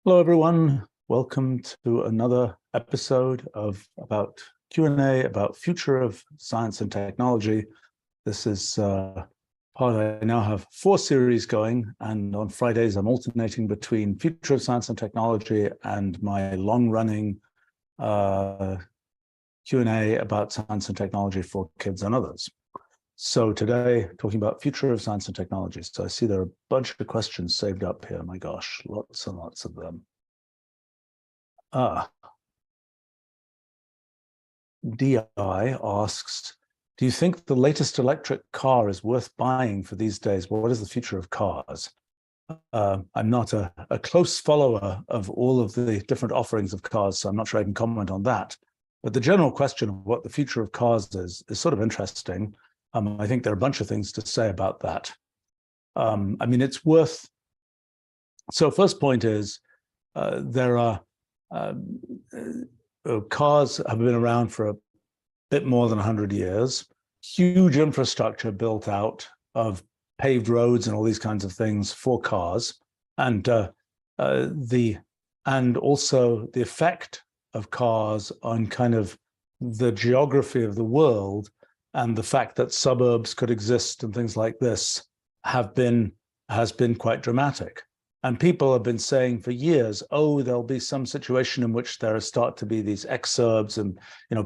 Hello, everyone. Welcome to another episode about Q&A about future of science and technology. This is part. I now have 4 series going, and on Fridays I'm alternating between future of science and technology and my long-running Q&A about science and technology for kids and others. So today, talking about future of science and technology. So I see there are a bunch of questions saved up here. My gosh, lots and lots of them. DI asks, do you think the latest electric car is worth buying for these days? What is the future of cars? I'm not a close follower of all of the different offerings of cars, so I'm not sure I can comment on that. But the general question of what the future of cars is sort of interesting. I think there are a bunch of things to say about that. I mean, it's worth... So first point is, there are... cars have been around for a bit more than 100 years. Huge infrastructure built out of paved roads and all these kinds of things for cars, and also the effect of cars on kind of the geography of the world, and the fact that suburbs could exist and things like this has been quite dramatic. And people have been saying for years, oh, there'll be some situation in which there start to be these exurbs and,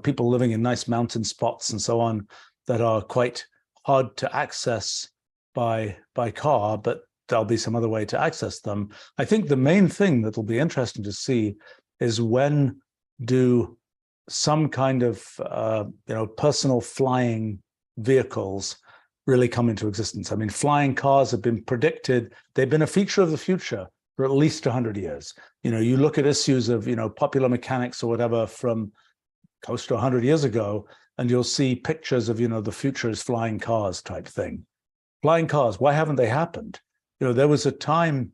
people living in nice mountain spots and so on that are quite hard to access by car, but there'll be some other way to access them. I think the main thing that will be interesting to see is when do some kind of, personal flying vehicles really come into existence. I mean, flying cars have been predicted. They've been a feature of the future for at least 100 years. You look at issues of, popular mechanics or whatever from close to 100 years ago, and you'll see pictures of, the future is flying cars type thing. Flying cars, why haven't they happened? There was a time,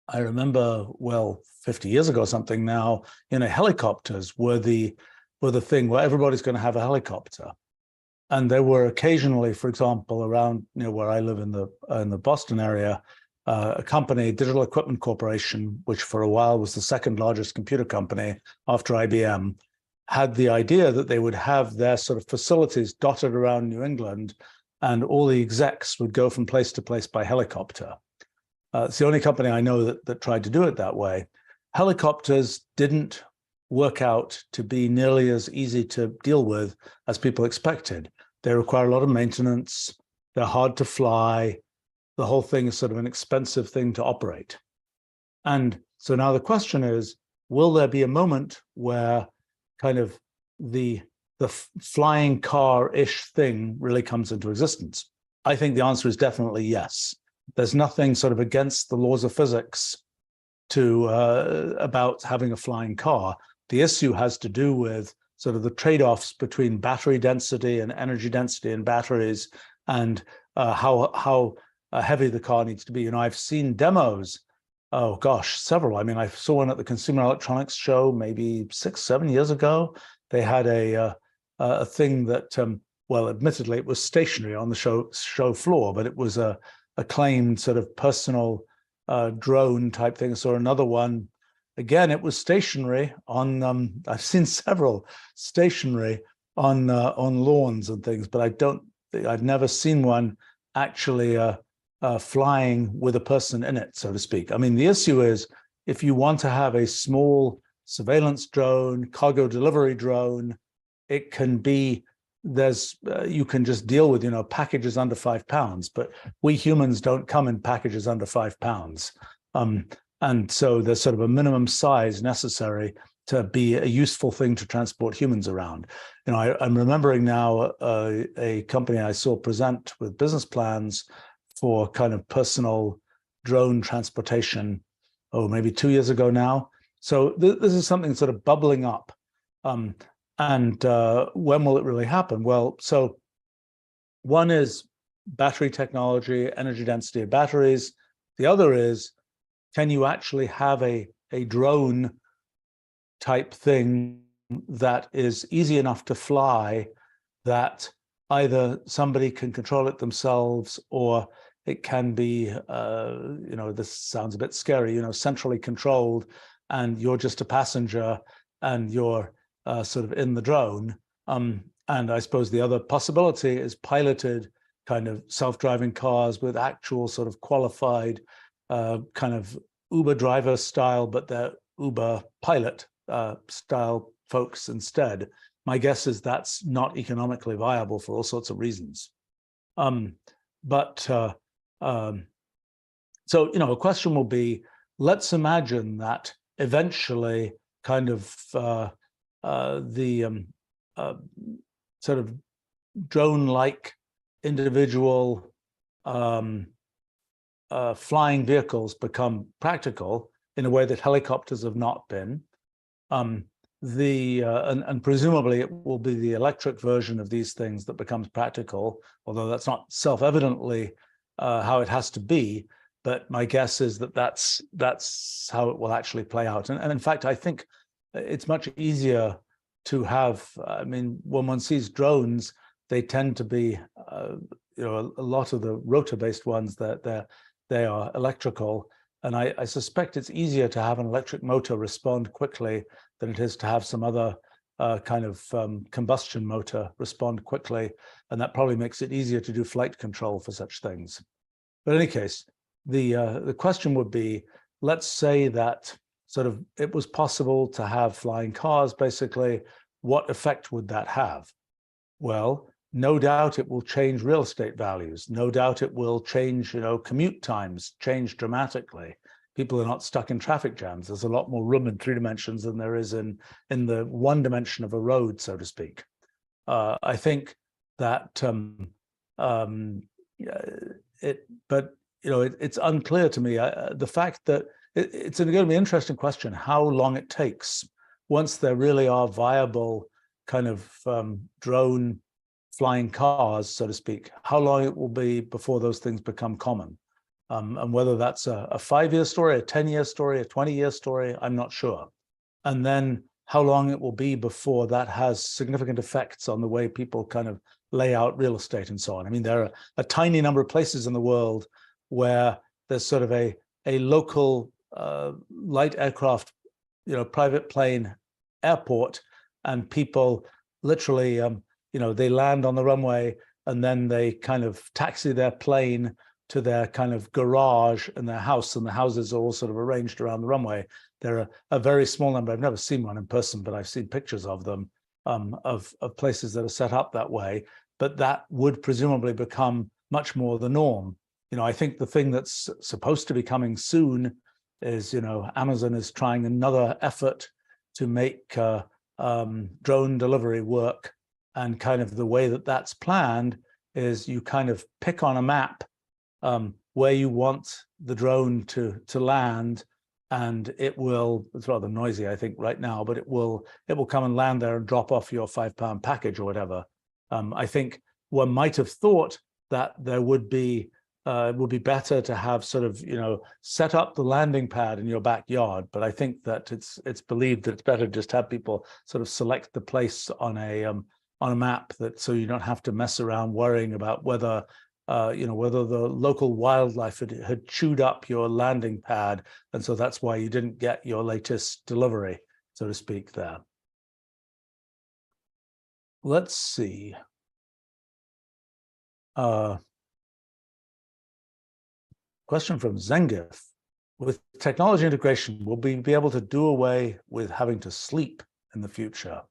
I remember, well, 50 years ago or something now, helicopters were the thing where everybody's going to have a helicopter. And there were occasionally, for example, around where I live in the Boston area, a company, Digital Equipment Corporation, which for a while was the second largest computer company after IBM, had the idea that they would have their sort of facilities dotted around New England, and all the execs would go from place to place by helicopter. It's the only company I know that tried to do it that way. Helicopters didn't work out to be nearly as easy to deal with as people expected. They require a lot of maintenance. They're hard to fly. The whole thing is sort of an expensive thing to operate. And so now the question is, will there be a moment where kind of the flying car-ish thing really comes into existence? I think the answer is definitely yes. There's nothing sort of against the laws of physics about having a flying car. The issue has to do with sort of the trade-offs between battery density and energy density in batteries, and how heavy the car needs to be. I've seen demos, oh gosh, several. I mean, I saw one at the Consumer Electronics Show maybe 6-7 years ago. They had a thing that, well, admittedly, it was stationary on the show floor, but it was a claimed sort of personal drone type thing. I saw another one. Again, it was stationary on. I've seen several stationary on lawns and things, but I've never seen one actually flying with a person in it, so to speak. I mean, the issue is if you want to have a small surveillance drone, cargo delivery drone, it can be you can just deal with packages under 5 pounds, but we humans don't come in packages under 5 pounds. And so there's sort of a minimum size necessary to be a useful thing to transport humans around. I'm remembering now a company I saw present with business plans for kind of personal drone transportation, maybe 2 years ago now. So this is something sort of bubbling up. And when will it really happen? Well, so one is battery technology, energy density of batteries. The other is, can you actually have a drone type thing that is easy enough to fly, that either somebody can control it themselves, or It can be, this sounds a bit scary, centrally controlled, and you're just a passenger, and you're sort of in the drone. And I suppose the other possibility is piloted kind of self-driving cars with actual sort of qualified kind of Uber driver style, but they're Uber pilot style folks instead. My guess is that's not economically viable for all sorts of reasons. So, a question will be, let's imagine that eventually kind of the sort of drone-like individual flying vehicles become practical in a way that helicopters have not been. And presumably it will be the electric version of these things that becomes practical, although that's not self-evidently how it has to be. But my guess is that that's how it will actually play out. And in fact, I think it's much easier to have, when one sees drones, they tend to be, a lot of the rotor-based ones that they are electrical. And I suspect it's easier to have an electric motor respond quickly than it is to have some other kind of combustion motor respond quickly. And that probably makes it easier to do flight control for such things. But in any case, the question would be, let's say that sort of it was possible to have flying cars, basically. What effect would that have? Well, no doubt it will change real estate values. No doubt it will change, commute times change dramatically. People are not stuck in traffic jams. There's a lot more room in 3 dimensions than there is in the 1 dimension of a road, so to speak. I think that it's unclear to me. The fact that it's going to be an interesting question, how long it takes once there really are viable kind of drone flying cars, so to speak, how long it will be before those things become common. And whether that's a 5-year story, a 10-year story, a 20-year story, I'm not sure. And then how long it will be before that has significant effects on the way people kind of lay out real estate and so on. There are a tiny number of places in the world where there's sort of a local light aircraft, private plane airport, and people literally, they land on the runway and then they kind of taxi their plane to their kind of garage and their house, and the houses are all sort of arranged around the runway. There are a very small number, I've never seen one in person, but I've seen pictures of them, of places that are set up that way. But that would presumably become much more the norm. I think the thing that's supposed to be coming soon is, Amazon is trying another effort to make drone delivery work. And kind of the way that that's planned is you kind of pick on a map where you want the drone to land, and it's rather noisy, I think, right now, but it will come and land there and drop off your 5-pound package or whatever. I think one might have thought that there would be it would be better to have sort of, set up the landing pad in your backyard. But I think that it's believed that it's better to just have people sort of select the place on a map, so you don't have to mess around worrying about whether whether the local wildlife had chewed up your landing pad, and so that's why you didn't get your latest delivery, so to speak, there. Let's see. Question from Zengif. With technology integration, will we be able to do away with having to sleep in the future?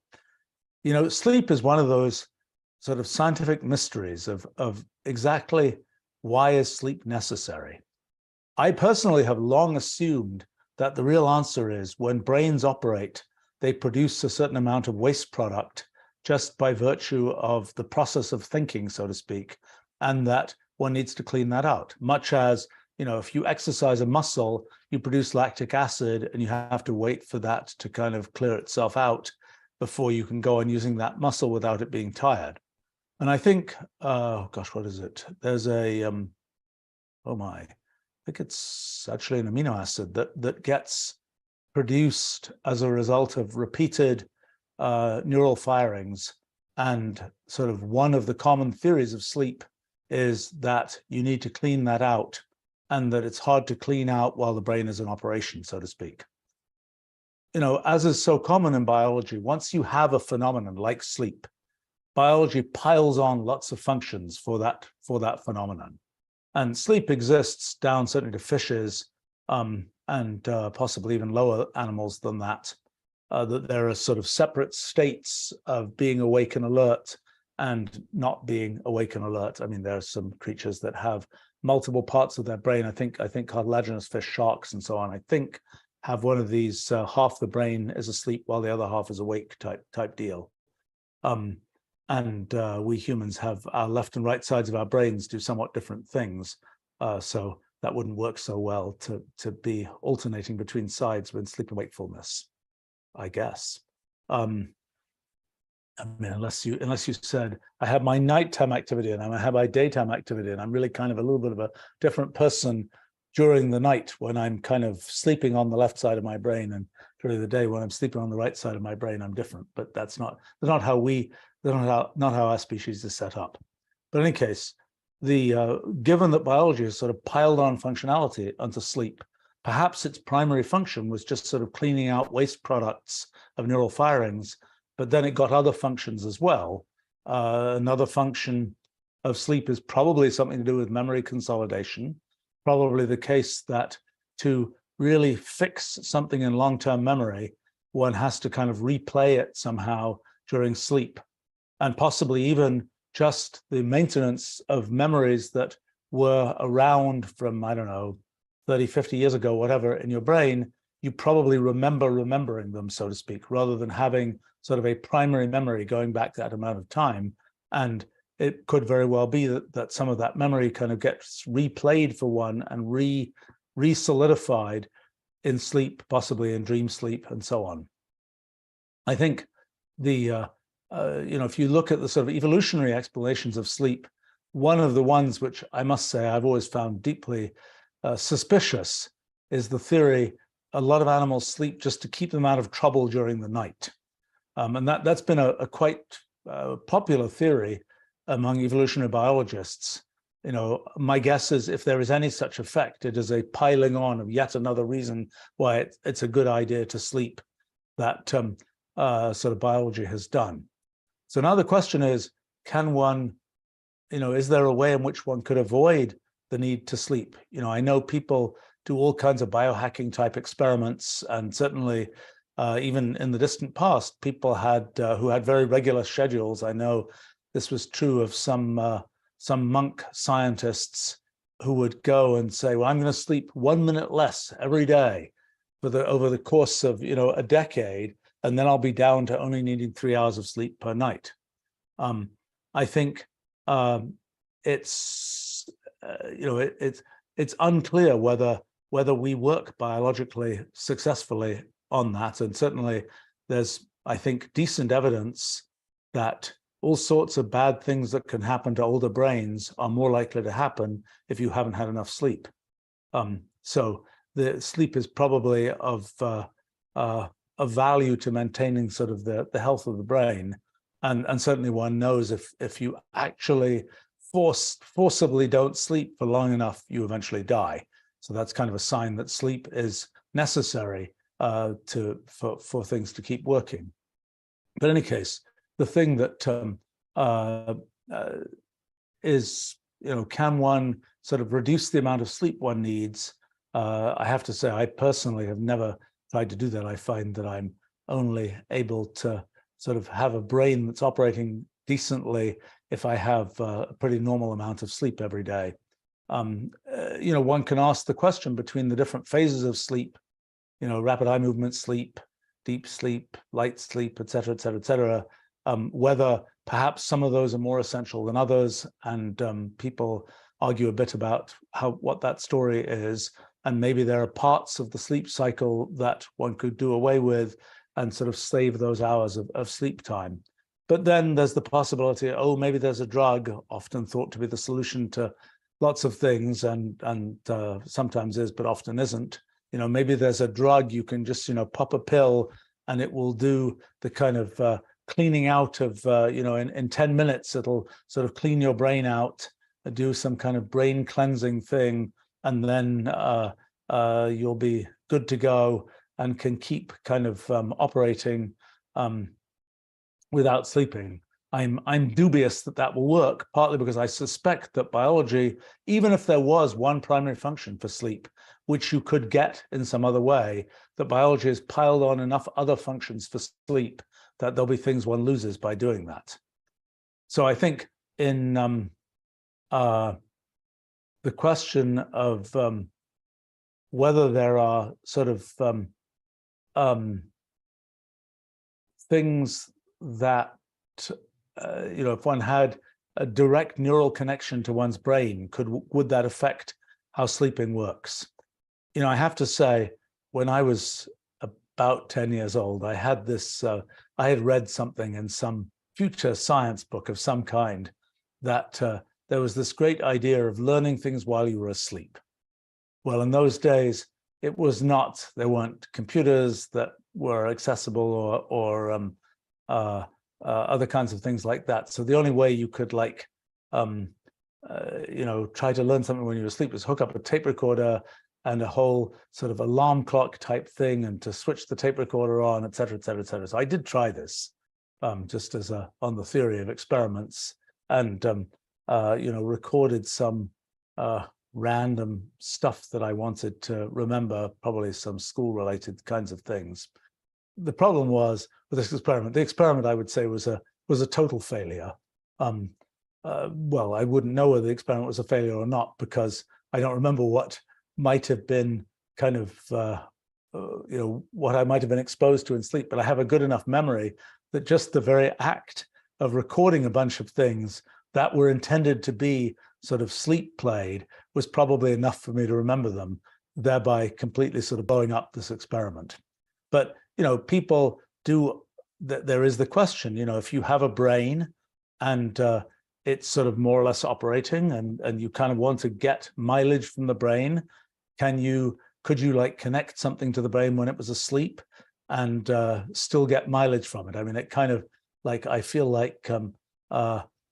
Sleep is one of those sort of scientific mysteries of exactly why is sleep necessary. I personally have long assumed that the real answer is when brains operate, they produce a certain amount of waste product just by virtue of the process of thinking, so to speak, and that one needs to clean that out. Much as, if you exercise a muscle, you produce lactic acid and you have to wait for that to kind of clear itself out before you can go on using that muscle without it being tired. And I think, what is it? There's a, I think it's actually an amino acid that gets produced as a result of repeated neural firings. And sort of one of the common theories of sleep is that you need to clean that out, and that it's hard to clean out while the brain is in operation, so to speak. As is so common in biology, once you have a phenomenon like sleep, biology piles on lots of functions for that phenomenon. And sleep exists down certainly to fishes, and possibly even lower animals than that, that there are sort of separate states of being awake and alert and not being awake and alert. I mean, there are some creatures that have multiple parts of their brain. I think cartilaginous fish, sharks, and so on, I think have one of these, half the brain is asleep while the other half is awake type deal. And we humans have our left and right sides of our brains do somewhat different things. So that wouldn't work so well to be alternating between sides when sleep and wakefulness, I guess. I mean, unless you said, I have my nighttime activity and I have my daytime activity, and I'm really kind of a little bit of a different person during the night when I'm kind of sleeping on the left side of my brain, and during the day when I'm sleeping on the right side of my brain, I'm different. But that's not how our species is set up. But in any case, given that biology has sort of piled on functionality onto sleep, perhaps its primary function was just sort of cleaning out waste products of neural firings, but then it got other functions as well. Another function of sleep is probably something to do with memory consolidation. Probably the case that to really fix something in long-term memory, one has to kind of replay it somehow during sleep, and possibly even just the maintenance of memories that were around from, I don't know, 30, 50 years ago, whatever, in your brain. You probably remembering them, so to speak, rather than having sort of a primary memory going back that amount of time. And it could very well be that some of that memory kind of gets replayed for one and re-solidified in sleep, possibly in dream sleep, and so on. I think if you look at the sort of evolutionary explanations of sleep, one of the ones which I must say I've always found deeply suspicious is the theory a lot of animals sleep just to keep them out of trouble during the night. And that's been a quite popular theory among evolutionary biologists. My guess is if there is any such effect, it is a piling on of yet another reason why it's a good idea to sleep that sort of biology has done. So now the question is, can one, is there a way in which one could avoid the need to sleep? I know people do all kinds of biohacking type experiments, and certainly even in the distant past, people who had very regular schedules. I know this was true of some monk scientists who would go and say, well, I'm going to sleep 1 minute less every day over the course of a decade, and then I'll be down to only needing 3 hours of sleep per night. I think it's unclear whether we work biologically successfully on that, and certainly there's, I think, decent evidence that all sorts of bad things that can happen to older brains are more likely to happen if you haven't had enough sleep. So the sleep is probably of value to maintaining sort of the health of the brain, and certainly one knows if you actually forcibly don't sleep for long enough, you eventually die. So that's kind of a sign that sleep is necessary for things to keep working. But in any case, the thing that is, can one sort of reduce the amount of sleep one needs? I have to say, I personally have never tried to do that. I find that I'm only able to sort of have a brain that's operating decently if I have a pretty normal amount of sleep every day. One can ask the question between the different phases of sleep, rapid eye movement sleep, deep sleep, light sleep, et cetera, et cetera, et cetera, whether perhaps some of those are more essential than others. And people argue a bit about what that story is. And maybe there are parts of the sleep cycle that one could do away with and sort of save those hours of sleep time. But then there's the possibility, maybe there's a drug, often thought to be the solution to lots of things, and sometimes is, but often isn't. Maybe there's a drug you can just, pop a pill and it will do the kind of cleaning out of, in 10 minutes, it'll sort of clean your brain out, do some kind of brain cleansing thing, and then you'll be good to go and can keep kind of operating without sleeping. I'm dubious that that will work, partly because I suspect that biology, even if there was one primary function for sleep, which you could get in some other way, that biology has piled on enough other functions for sleep that there'll be things one loses by doing that. So I think in the question of whether there are sort of things that if one had a direct neural connection to one's brain, would that affect how sleeping works? I have to say, when I was about 10 years old, I had this, I had read something in some future science book of some kind that there was this great idea of learning things while you were asleep. Well, in those days, it was not, there weren't computers that were accessible or other kinds of things like that. So the only way you could try to learn something when you were asleep was hook up a tape recorder and a whole sort of alarm clock type thing, and to switch the tape recorder on, et cetera, et cetera, et cetera. So I did try this just as on the theory of experiments, and recorded some random stuff that I wanted to remember, probably some school-related kinds of things. The problem was with this experiment, the experiment I would say was a total failure. Well, I wouldn't know whether the experiment was a failure or not, because I don't remember what might have been kind of, what I might have been exposed to in sleep, but I have a good enough memory that just the very act of recording a bunch of things that were intended to be sort of sleep played was probably enough for me to remember them, thereby completely sort of blowing up this experiment. But, people do, there is the question, if you have a brain and it's sort of more or less operating, and you kind of want to get mileage from the brain, could you like connect something to the brain when it was asleep and still get mileage from it? I mean, it kind of like, I feel like,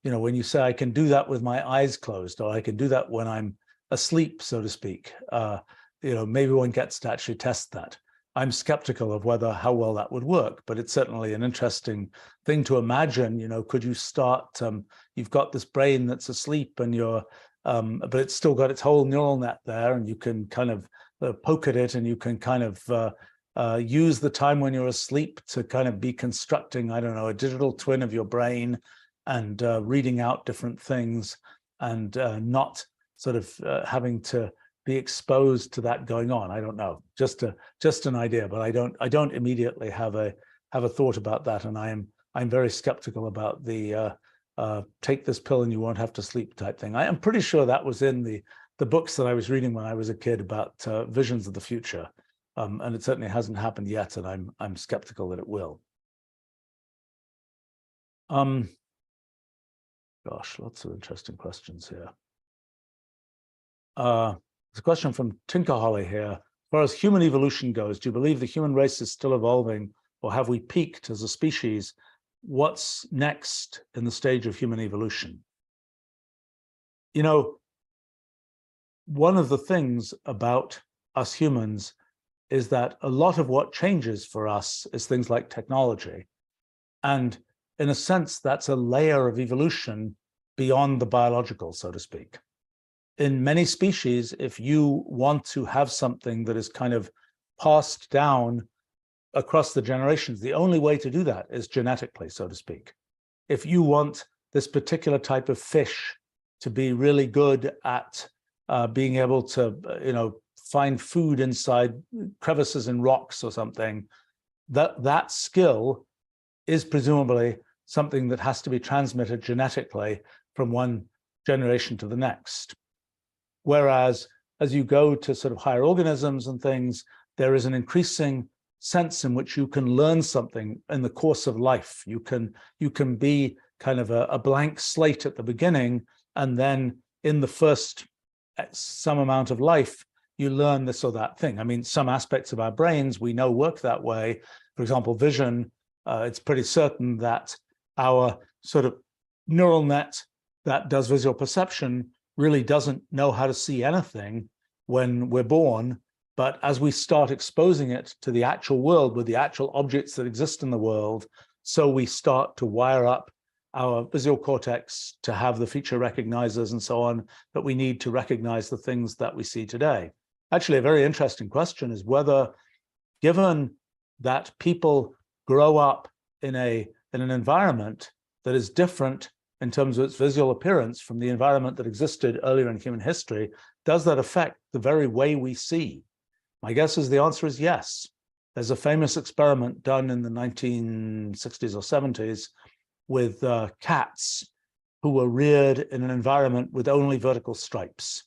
when you say I can do that with my eyes closed, or I can do that when I'm asleep, so to speak, maybe one gets to actually test that. I'm skeptical of how well that would work, but it's certainly an interesting thing to imagine. Could you start, you've got this brain that's asleep and but it's still got its whole neural net there, and you can kind of poke at it, and you can kind of use the time when you're asleep to kind of be constructing, I don't know, a digital twin of your brain, and reading out different things, and not sort of having to be exposed to that going on. I don't know, just an idea, but I don't immediately have a thought about that, and I'm very skeptical about the take this pill and you won't have to sleep type thing. I am pretty sure that was in the books that I was reading when I was a kid about visions of the future, and it certainly hasn't happened yet, and I'm skeptical that it will. Gosh, lots of interesting questions here. There's a question from Tinker Holly here. As far as human evolution goes, do you believe the human race is still evolving, or have we peaked as a species? What's next in the stage of human evolution? One of the things about us humans is that a lot of what changes for us is things like technology. And in a sense, that's a layer of evolution beyond the biological, so to speak. In many species, if you want to have something that is kind of passed down across the generations, the only way to do that is genetically, so to speak. If you want this particular type of fish to be really good at being able to, find food inside crevices in rocks or something, that skill is presumably something that has to be transmitted genetically from one generation to the next. Whereas as you go to sort of higher organisms and things, there is an increasing sense in which you can learn something in the course of life. You can be kind of a blank slate at the beginning, and then in the first some amount of life, you learn this or that thing. I mean, some aspects of our brains we know work that way. For example, vision, it's pretty certain that our sort of neural net that does visual perception really doesn't know how to see anything when we're born, but as we start exposing it to the actual world with the actual objects that exist in the world, so we start to wire up our visual cortex to have the feature recognizers and so on that we need to recognize the things that we see today. Actually, a very interesting question is whether, given that people grow up in an environment that is different in terms of its visual appearance from the environment that existed earlier in human history, does that affect the very way we see? My guess is the answer is yes. There's a famous experiment done in the 1960s or 70s with cats who were reared in an environment with only vertical stripes.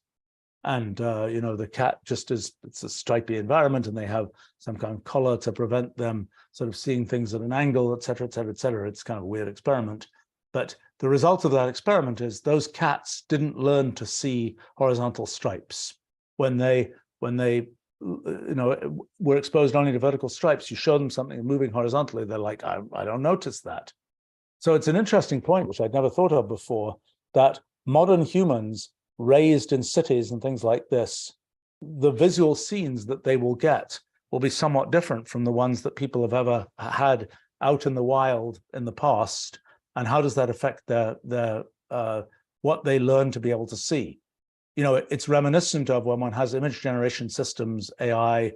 And, the cat just it's a stripy environment, and they have some kind of collar to prevent them sort of seeing things at an angle, et cetera, et cetera, et cetera. It's kind of a weird experiment. But the result of that experiment is those cats didn't learn to see horizontal stripes. When they were exposed only to vertical stripes, you show them something moving horizontally, they're like, I don't notice that. So it's an interesting point, which I'd never thought of before, that modern humans raised in cities and things like this, the visual scenes that they will get will be somewhat different from the ones that people have ever had out in the wild in the past. And how does that affect their what they learn to be able to see? It's reminiscent of when one has image generation systems, AI,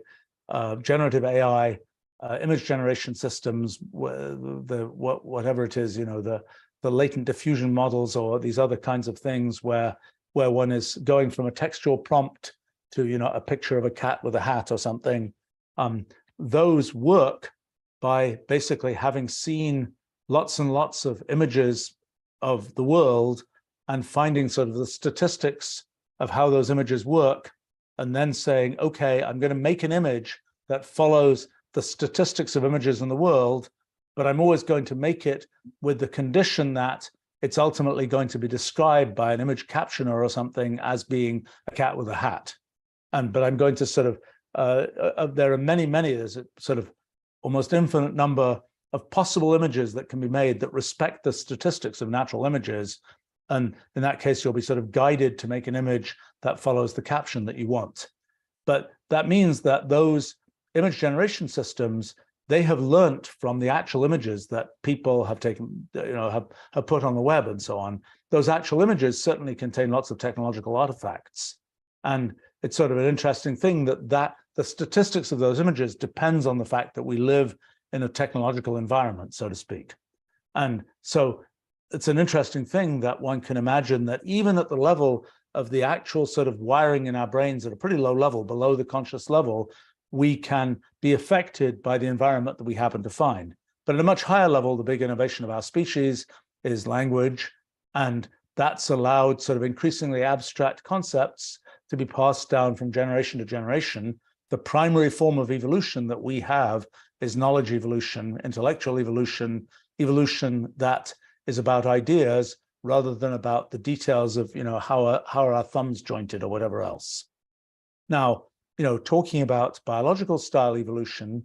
generative AI, image generation systems, whatever it is, the latent diffusion models or these other kinds of things where one is going from a textual prompt to a picture of a cat with a hat or something. Those work by basically having seen lots and lots of images of the world and finding sort of the statistics of how those images work, and then saying, okay, I'm going to make an image that follows the statistics of images in the world, but I'm always going to make it with the condition that it's ultimately going to be described by an image captioner or something as being a cat with a hat. But I'm going to sort of, there are many, there's a sort of almost infinite number of possible images that can be made that respect the statistics of natural images. And in that case, you'll be sort of guided to make an image that follows the caption that you want. But that means that those image generation systems, they have learnt from the actual images that people have taken, have put on the web and so on. Those actual images certainly contain lots of technological artifacts. And it's sort of an interesting thing that the statistics of those images depends on the fact that we live in a technological environment, so to speak. And so it's an interesting thing that one can imagine that even at the level of the actual sort of wiring in our brains at a pretty low level, below the conscious level, we can be affected by the environment that we happen to find. But at a much higher level, the big innovation of our species is language, and that's allowed sort of increasingly abstract concepts to be passed down from generation to generation. The primary form of evolution that we have is knowledge evolution, intellectual evolution, evolution that is about ideas rather than about the details of, how are our thumbs jointed or whatever else. Now, talking about biological style evolution,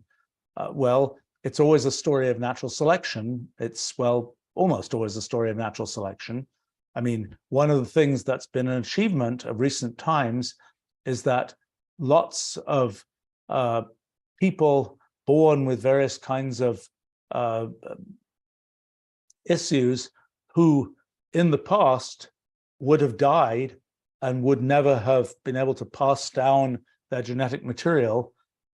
well, it's always a story of natural selection. It's, well, almost always a story of natural selection. I mean, one of the things that's been an achievement of recent times is that lots of people born with various kinds of issues who in the past would have died and would never have been able to pass down their genetic material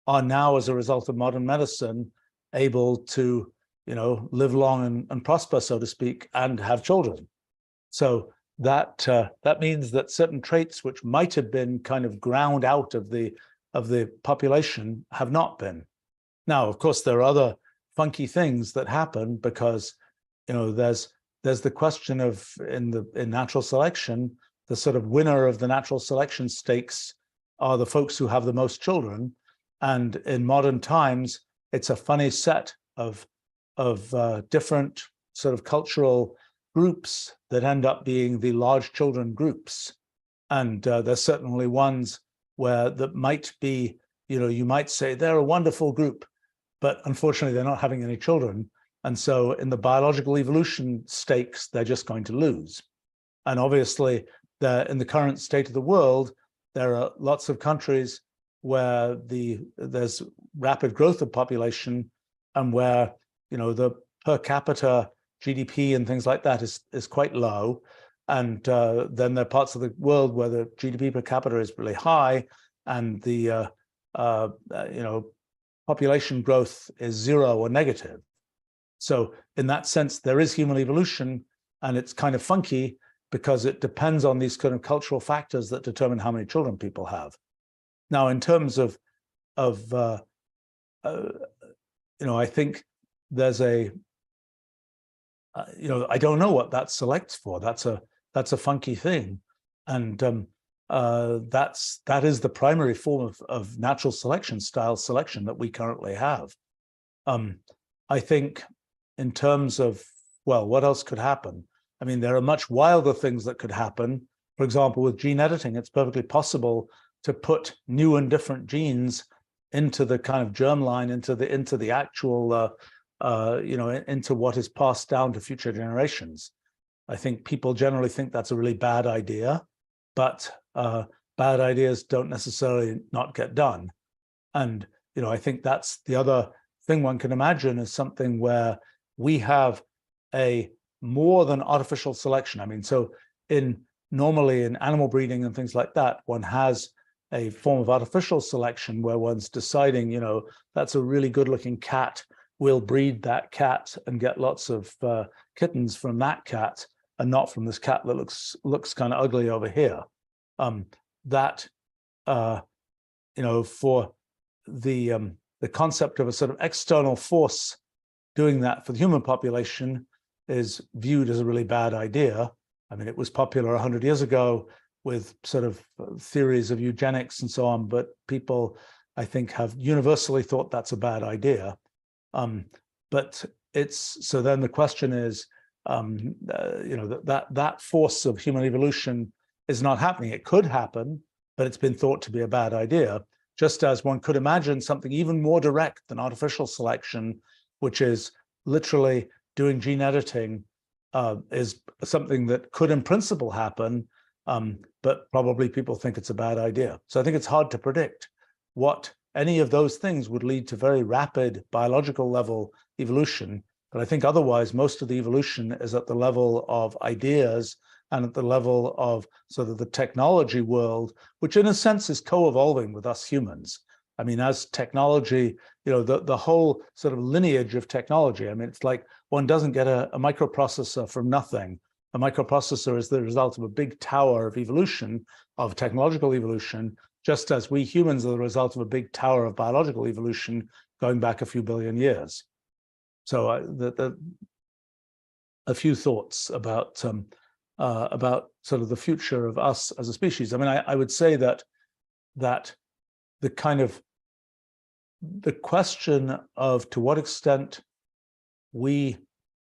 are now, as a result of modern medicine, able to, live long and prosper, so to speak, and have children. So that means that certain traits which might have been kind of ground out of the population have not been. Now, of course, there are other funky things that happen because, there's the question of in natural selection, the sort of winner of the natural selection stakes are the folks who have the most children. And in modern times, it's a funny set of different sort of cultural groups that end up being the large children groups. And there's certainly ones where that might be, you might say they're a wonderful group, but unfortunately they're not having any children. And so in the biological evolution stakes, they're just going to lose. And obviously in the current state of the world, there are lots of countries where there's rapid growth of population, and where the per capita GDP and things like that is quite low. And then there are parts of the world where the GDP per capita is really high, and the population growth is zero or negative. So in that sense, there is human evolution, and it's kind of funky because it depends on these kind of cultural factors that determine how many children people have. Now, in terms of I think there's I don't know what that selects for. That's a funky thing, and that is the primary form of natural selection, style selection, that we currently have. I think in terms of, well, what else could happen? I mean, there are much wilder things that could happen. For example, with gene editing, it's perfectly possible to put new and different genes into the kind of germline, into the actual, into what is passed down to future generations. I think people generally think that's a really bad idea, but bad ideas don't necessarily not get done. And I think that's the other thing one can imagine, is something where we have a more than artificial selection. I mean, so normally in animal breeding and things like that, one has a form of artificial selection where one's deciding, that's a really good looking cat, we'll breed that cat and get lots of kittens from that cat, and not from this cat that looks kind of ugly over here. For the concept of a sort of external force doing that for the human population is viewed as a really bad idea. I mean, it was popular 100 years ago with sort of theories of eugenics and so on, but people, I think, have universally thought that's a bad idea. But so then the question is, that force of human evolution is not happening. It could happen, but it's been thought to be a bad idea. Just as one could imagine something even more direct than artificial selection, which is literally doing gene editing, is something that could in principle happen, but probably people think it's a bad idea. So I think it's hard to predict what any of those things would lead to very rapid biological level evolution. But I think otherwise, most of the evolution is at the level of ideas and at the level of sort of the technology world, which in a sense is co-evolving with us humans. I mean, as technology, the whole sort of lineage of technology, I mean, it's like one doesn't get a microprocessor from nothing. A microprocessor is the result of a big tower of evolution, of technological evolution, just as we humans are the result of a big tower of biological evolution going back a few billion years. So a few thoughts about sort of the future of us as a species. I mean, I would say that the question of to what extent we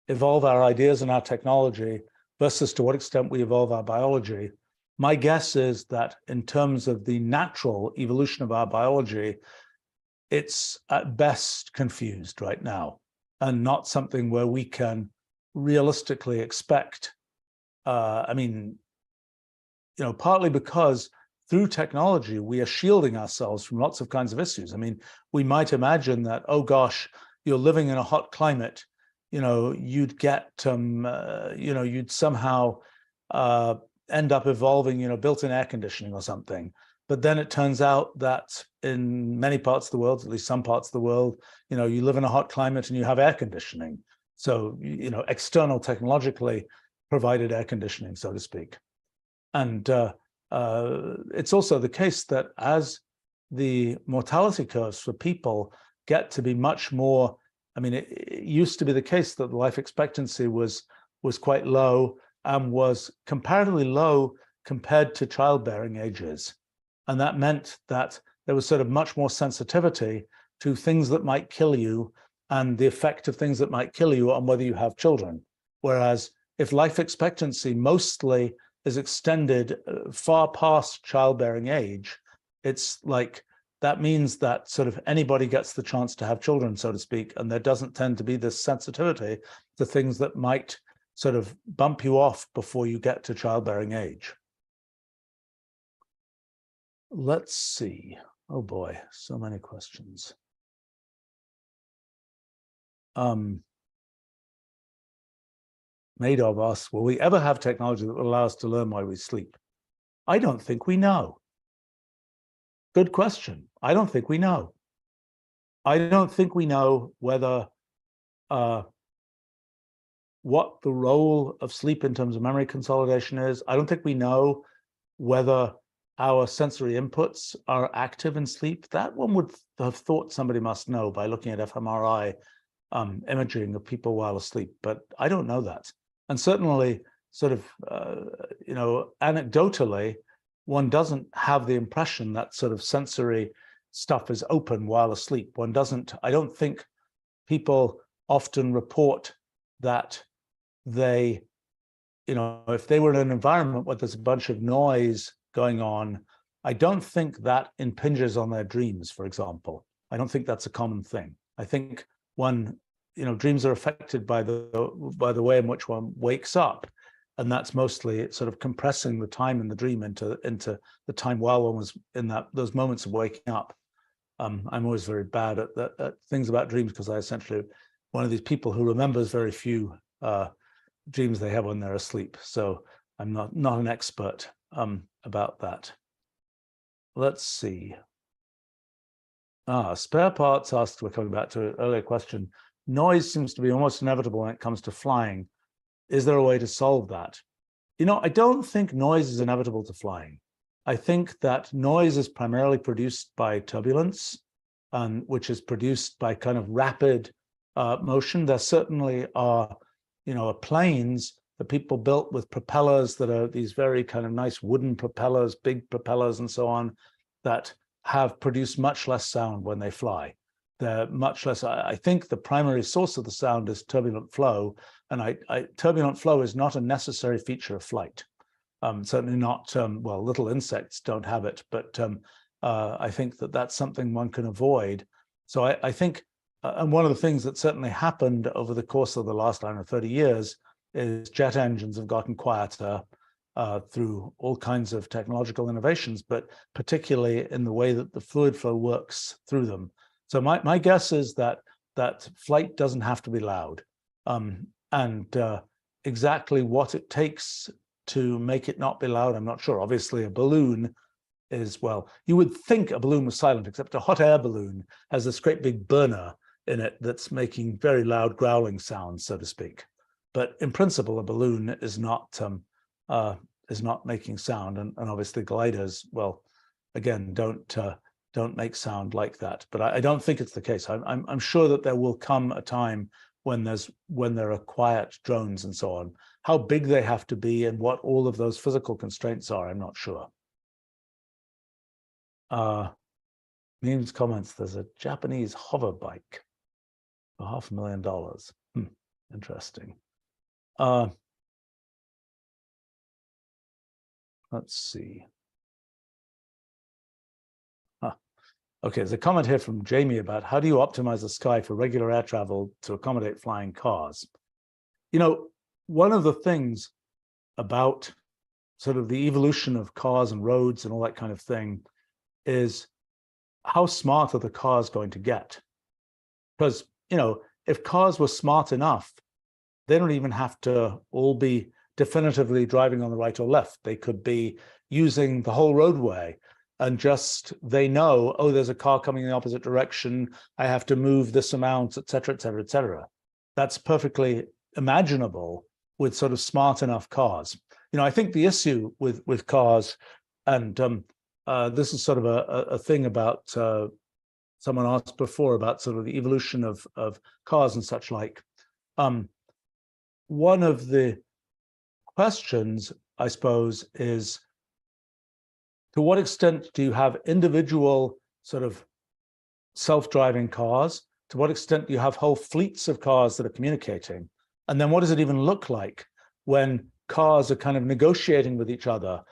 evolve our ideas and our technology versus to what extent we evolve our biology, my guess is that in terms of the natural evolution of our biology, it's at best confused right now, and not something where we can realistically expect. I mean, partly because through technology, we are shielding ourselves from lots of kinds of issues. I mean, we might imagine that, oh gosh, you're living in a hot climate, you'd get, you'd somehow end up evolving, built-in air conditioning or something. But then it turns out that in many parts of the world, at least some parts of the world, you live in a hot climate and you have air conditioning. So, external technologically provided air conditioning, so to speak. And it's also the case that as the mortality curves for people get to be much more, I mean, it used to be the case that life expectancy was quite low and was comparatively low compared to childbearing ages. And that meant that there was sort of much more sensitivity to things that might kill you and the effect of things that might kill you on whether you have children. Whereas if life expectancy mostly is extended far past childbearing age, it's like that means that sort of anybody gets the chance to have children, so to speak, and there doesn't tend to be this sensitivity to things that might sort of bump you off before you get to childbearing age. Let's see. Oh boy, so many questions. Madoff asks, will we ever have technology that will allow us to learn while we sleep? I don't think we know. Good question. I don't think we know. I don't think we know whether what the role of sleep in terms of memory consolidation is. I don't think we know whether our sensory inputs are active in sleep. That one would have thought somebody must know by looking at fMRI imaging of people while asleep, but I don't know that. And certainly, sort of, anecdotally, one doesn't have the impression that sort of sensory stuff is open while asleep. One doesn't, I don't think people often report that they, if they were in an environment where there's a bunch of noise going on, I don't think that impinges on their dreams, for example. I don't think that's a common thing. I think dreams are affected by the way in which one wakes up, and that's mostly sort of compressing the time in the dream into the time while one was in those moments of waking up. I'm always very bad at things about dreams because I essentially one of these people who remembers very few dreams they have when they're asleep. So I'm not an expert about that. Let's see. Spare parts asked, we're coming back to an earlier question. Noise seems to be almost inevitable when it comes to flying. Is there a way to solve that? I don't think noise is inevitable to flying. I think that noise is primarily produced by turbulence, which is produced by kind of rapid motion. There certainly are, planes that people built with propellers that are these very kind of nice wooden propellers, big propellers and so on, that have produced much less sound when they fly. They're much less, I think the primary source of the sound is turbulent flow, and turbulent flow is not a necessary feature of flight. Certainly not, well, little insects don't have it, but I think that that's something one can avoid. So I think, and one of the things that certainly happened over the course of the last, 30 years is jet engines have gotten quieter through all kinds of technological innovations, but particularly in the way that the fluid flow works through them. So my guess is that flight doesn't have to be loud. And exactly what it takes to make it not be loud, I'm not sure. Obviously, a balloon is, well, you would think a balloon was silent, except a hot air balloon has this great big burner in it that's making very loud growling sounds, so to speak. But in principle, a balloon is not making sound, and obviously gliders, well, again, don't make sound like that. But I don't think it's the case. I'm sure that there will come a time when there are quiet drones and so on. How big they have to be and what all of those physical constraints are, I'm not sure. Memes comments, there's a Japanese hover bike for $500,000. Interesting. Let's see. Okay, there's a comment here from Jamie about how do you optimize the sky for regular air travel to accommodate flying cars? One of the things about sort of the evolution of cars and roads and all that kind of thing is how smart are the cars going to get? Because, if cars were smart enough, they don't even have to all be definitively driving on the right or left. They could be using the whole roadway and just, they know, oh, there's a car coming in the opposite direction, I have to move this amount, et cetera, et cetera, et cetera. That's perfectly imaginable with sort of smart enough cars. I think the issue with cars, and this is sort of a thing about, someone asked before about sort of the evolution of cars and such like. One of the questions, I suppose, is to what extent do you have individual sort of self-driving cars? To what extent do you have whole fleets of cars that are communicating? And then what does it even look like when cars are kind of negotiating with each other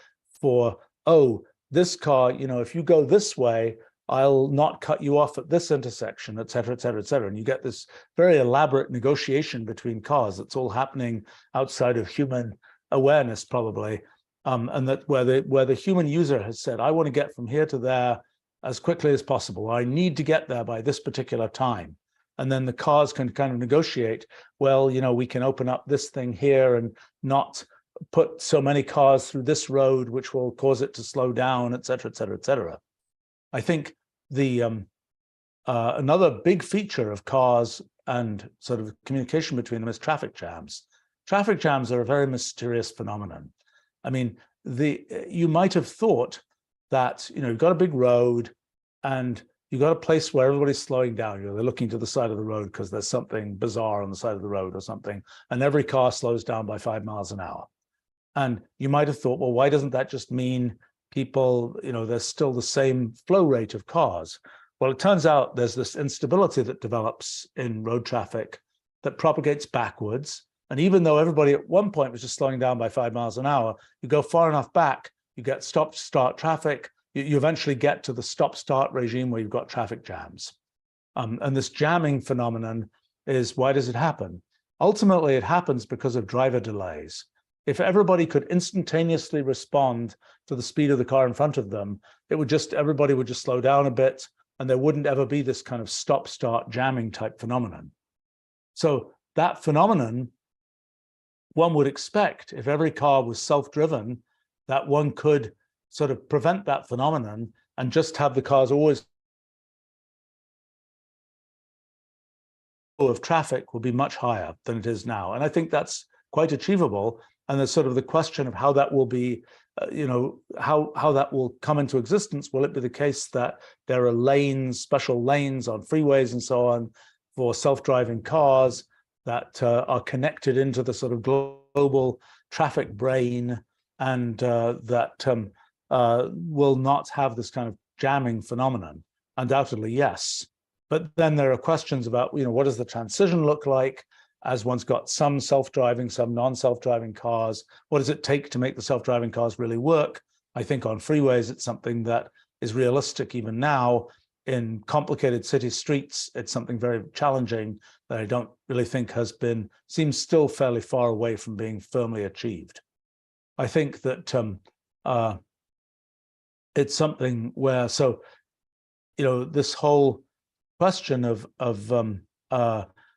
for, oh, this car, if you go this way, I'll not cut you off at this intersection, et cetera, et cetera, et cetera. And you get this very elaborate negotiation between cars that's all happening outside of human awareness, probably. and that where the human user has said, I want to get from here to there as quickly as possible. I need to get there by this particular time. And then the cars can kind of negotiate, well, we can open up this thing here and not put so many cars through this road, which will cause it to slow down, et cetera, et cetera, et cetera. I think the another big feature of cars and sort of communication between them is traffic jams. Traffic jams are a very mysterious phenomenon. I mean, you might have thought that, you've got a big road and you've got a place where everybody's slowing down. They're looking to the side of the road because there's something bizarre on the side of the road or something, and every car slows down by 5 miles an hour. And you might have thought, well, why doesn't that just mean people, there's still the same flow rate of cars? Well, it turns out there's this instability that develops in road traffic that propagates backwards. And even though everybody at one point was just slowing down by 5 miles an hour, you go far enough back, you get stop-start traffic, you eventually get to the stop-start regime where you've got traffic jams. And this jamming phenomenon is, why does it happen? Ultimately, it happens because of driver delays. If everybody could instantaneously respond to the speed of the car in front of them, everybody would just slow down a bit, and there wouldn't ever be this kind of stop-start jamming type phenomenon. So that phenomenon, one would expect, if every car was self-driven, that one could sort of prevent that phenomenon and just have the cars always of traffic will be much higher than it is now. And I think that's quite achievable. And there's sort of the question of how that will be, how that will come into existence. Will it be the case that there are lanes, special lanes on freeways and so on for self-driving cars that are connected into the sort of global traffic brain, and that will not have this kind of jamming phenomenon? Undoubtedly, yes. But then there are questions about, what does the transition look like as one's got some self-driving, some non-self-driving cars? What does it take to make the self-driving cars really work? I think on freeways, it's something that is realistic even now. In complicated city streets, it's something very challenging that I don't really think seems still fairly far away from being firmly achieved. I think that it's something where, this whole question of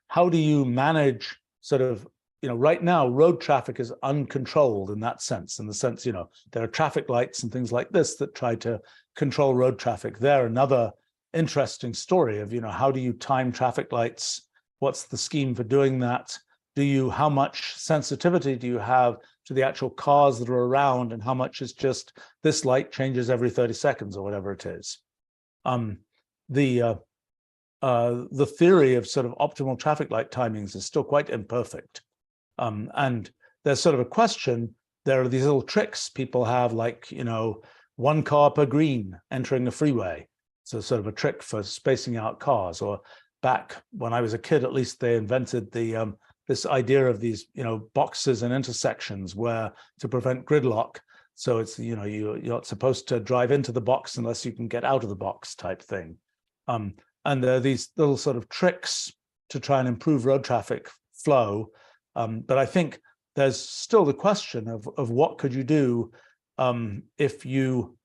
how do you manage sort of, right now, road traffic is uncontrolled in that sense, there are traffic lights and things like this that try to control road traffic. They're another interesting story of, how do you time traffic lights? What's the scheme for doing that? How much sensitivity do you have to the actual cars that are around, and how much is just this light changes every 30 seconds or whatever it is? The theory of sort of optimal traffic light timings is still quite imperfect. And there's sort of a question, there are these little tricks people have, like, 1 car per green entering the freeway. So sort of a trick for spacing out cars. Or back when I was a kid, at least, they invented this idea of these, boxes and intersections where to prevent gridlock. So it's, you're not supposed to drive into the box unless you can get out of the box type thing. And there are these little sort of tricks to try and improve road traffic flow. But I think there's still the question of what could you do if you,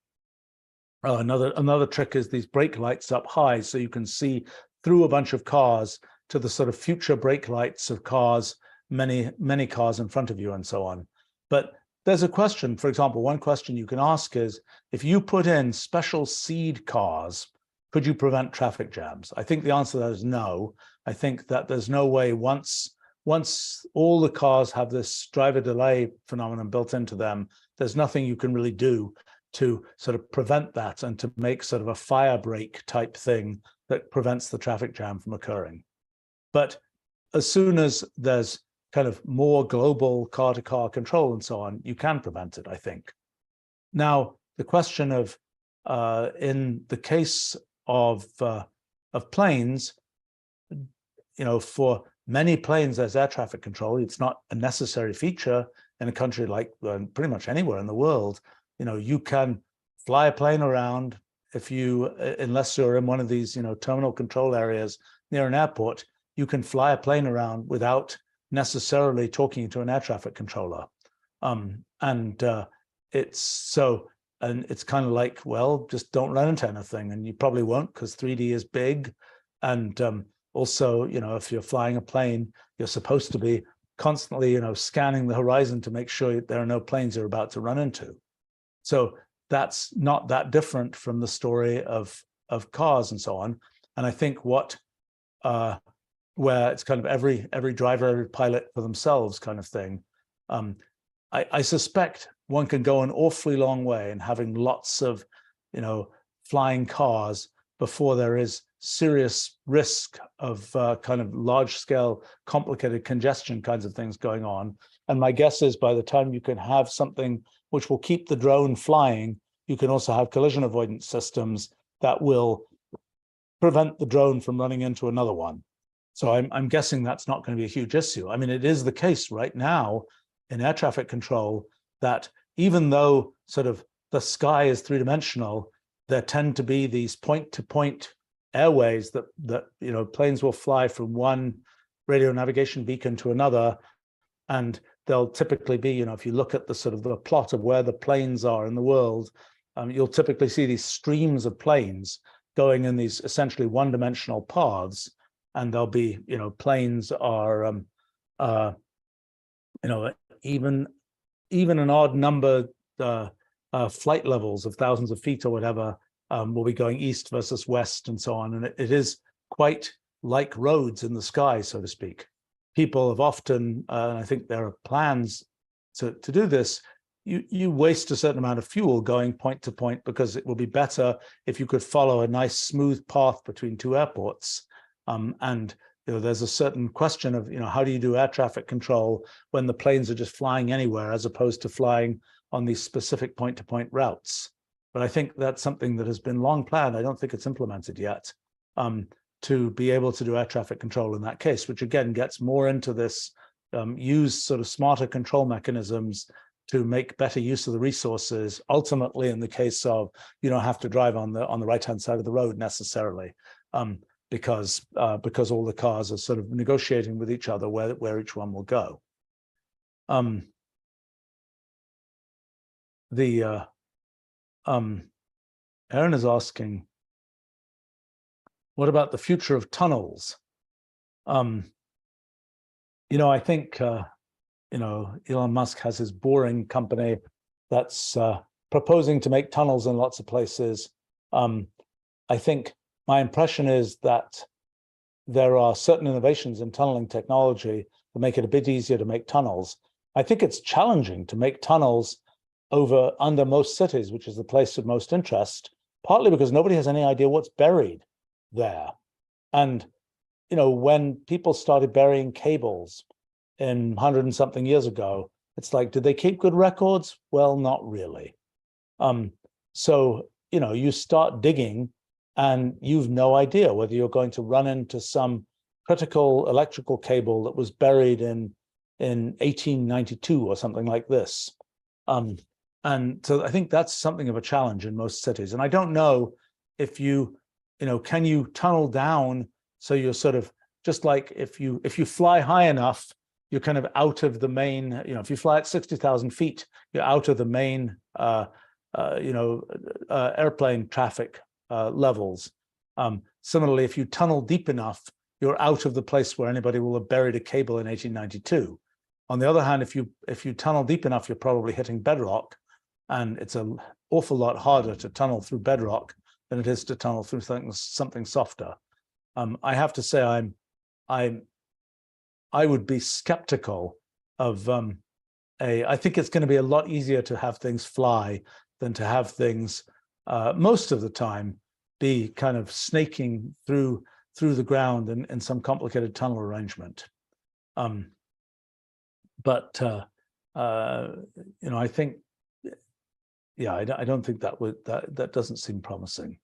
another trick is these brake lights up high, so you can see through a bunch of cars to the sort of future brake lights of cars, many cars in front of you and so on. But there's a question, for example, one question you can ask is, if you put in special seed cars, could you prevent traffic jams? I think the answer to that is no. I think that there's no way, once all the cars have this driver delay phenomenon built into them, there's nothing you can really do to sort of prevent that and to make sort of a fire break type thing that prevents the traffic jam from occurring. But as soon as there's kind of more global car-to-car control and so on, you can prevent it, I think. Now, the question of, in the case of planes, for many planes, there's air traffic control. It's not a necessary feature in a country like pretty much anywhere in the world. You can fly a plane around unless you're in one of these, terminal control areas near an airport, you can fly a plane around without necessarily talking to an air traffic controller. it's so, and it's kind of like, well, just don't run into anything, and you probably won't because 3D is big, and also, if you're flying a plane, you're supposed to be constantly, scanning the horizon to make sure there are no planes you're about to run into. So that's not that different from the story of cars and so on. And I think where it's kind of every driver, every pilot for themselves kind of thing. I suspect one can go an awfully long way in having lots of, flying cars before there is serious risk of kind of large scale, complicated congestion kinds of things going on. And my guess is by the time you can have something which will keep the drone flying, you can also have collision avoidance systems that will prevent the drone from running into another one. So I'm guessing that's not going to be a huge issue. I mean, it is the case right now in air traffic control that even though sort of the sky is three-dimensional, there tend to be these point-to-point airways that planes will fly from one radio navigation beacon to another, and they'll typically be, if you look at the sort of the plot of where the planes are in the world, you'll typically see these streams of planes going in these essentially one-dimensional paths, and there'll be, planes are, even an odd number flight levels of thousands of feet or whatever will be going east versus west and so on. And it is quite like roads in the sky, so to speak. People have often, and I think there are plans to do this, you waste a certain amount of fuel going point to point because it will be better if you could follow a nice smooth path between two airports. And there's a certain question of, how do you do air traffic control when the planes are just flying anywhere as opposed to flying on these specific point-to-point routes? But I think that's something that has been long planned. I don't think it's implemented yet, to be able to do air traffic control in that case, which again gets more into this, use sort of smarter control mechanisms to make better use of the resources. Ultimately, in the case of, you don't have to drive on the right-hand side of the road necessarily. Because all the cars are sort of negotiating with each other where each one will go. Aaron is asking, what about the future of tunnels? I think Elon Musk has his boring company that's proposing to make tunnels in lots of places. I think my impression is that there are certain innovations in tunneling technology that make it a bit easier to make tunnels. I think it's challenging to make tunnels under most cities, which is the place of most interest, partly because nobody has any idea what's buried there. And, when people started burying cables in 100 and something years ago, it's like, did they keep good records? Well, not really. So, you start digging, and you've no idea whether you're going to run into some critical electrical cable that was buried in 1892 or something like this. And so I think that's something of a challenge in most cities. And I don't know if can you tunnel down so you're sort of, just like if you fly high enough, you're kind of out of the main, if you fly at 60,000 feet, you're out of the main, airplane traffic levels. Similarly, if you tunnel deep enough, you're out of the place where anybody will have buried a cable in 1892. On the other hand, if you tunnel deep enough, you're probably hitting bedrock, and it's an awful lot harder to tunnel through bedrock than it is to tunnel through something softer. I have to say, I would be skeptical of I think it's going to be a lot easier to have things fly than to have things most of the time be kind of snaking through the ground in some complicated tunnel arrangement. But I think, yeah, I don't think that doesn't seem promising.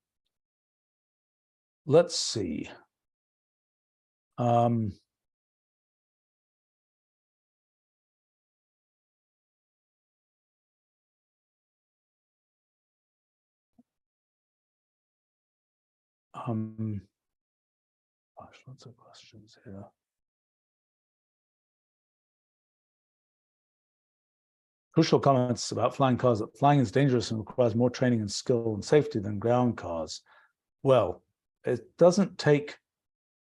Let's see. Gosh, lots of questions here. Crucial comments about flying cars, that flying is dangerous and requires more training and skill and safety than ground cars. Well, it doesn't take,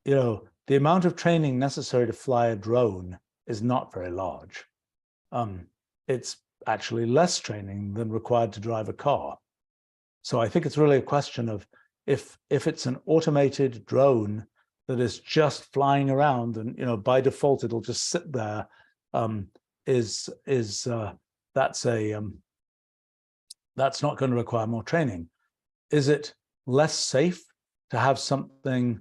the amount of training necessary to fly a drone is not very large. It's actually less training than required to drive a car. So I think it's really a question of if it's an automated drone that is just flying around and, by default, it'll just sit there, that's not going to require more training. Is it less safe to have something,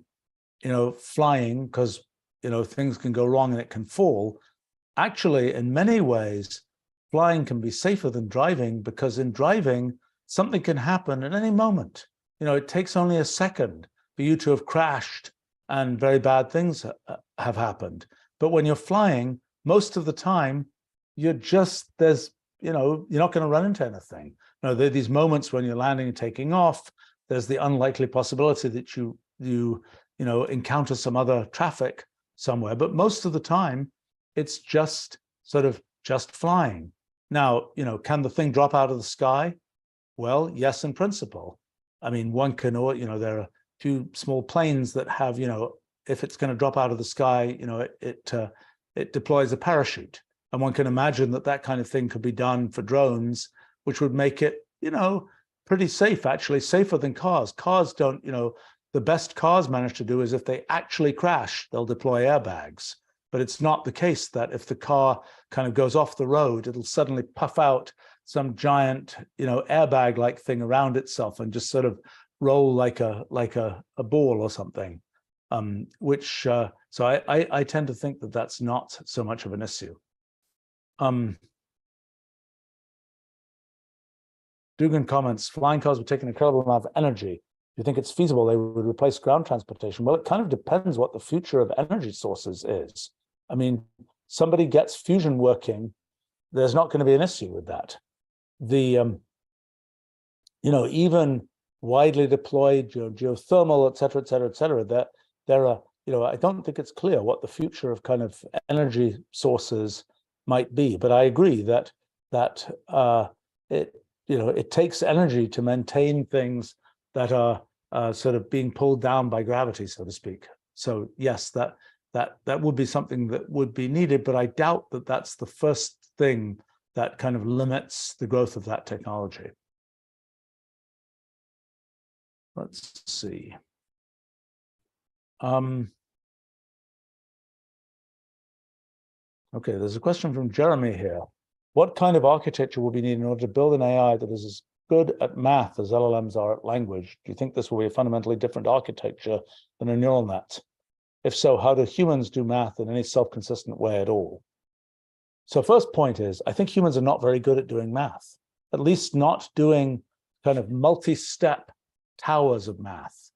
flying because, things can go wrong and it can fall? Actually, in many ways, flying can be safer than driving, because in driving, something can happen at any moment. It takes only a second for you to have crashed and very bad things have happened. But when you're flying, most of the time, you're not going to run into anything. There are these moments when you're landing and taking off. There's the unlikely possibility that you encounter some other traffic somewhere. But most of the time, it's just flying. Now, can the thing drop out of the sky? Well, yes, in principle. I mean, one can, there are a few small planes that have, if it's going to drop out of the sky, it deploys a parachute. And one can imagine that kind of thing could be done for drones, which would make it, pretty safe, actually safer than cars. Cars don't, the best cars manage to do is if they actually crash, they'll deploy airbags. But it's not the case that if the car kind of goes off the road, it'll suddenly puff out some giant, airbag-like thing around itself and just sort of roll like a ball or something. So I tend to think that that's not so much of an issue. Dugan comments, flying cars would take an incredible amount of energy. Do you think it's feasible they would replace ground transportation? Well, it kind of depends what the future of energy sources is. I mean, somebody gets fusion working, there's not going to be an issue with that. Even widely deployed geothermal, et cetera, that there are, I don't think it's clear what the future of kind of energy sources might be. But I agree that it takes energy to maintain things that are sort of being pulled down by gravity, so to speak. So yes, that would be something that would be needed, but I doubt that that's the first thing that kind of limits the growth of that technology. Let's see. Okay, there's a question from Jeremy here. What kind of architecture will be needed in order to build an AI that is as good at math as LLMs are at language? Do you think this will be a fundamentally different architecture than a neural net? If so, how do humans do math in any self-consistent way at all? So first point is, I think humans are not very good at doing math, at least not doing kind of multi-step towers of math.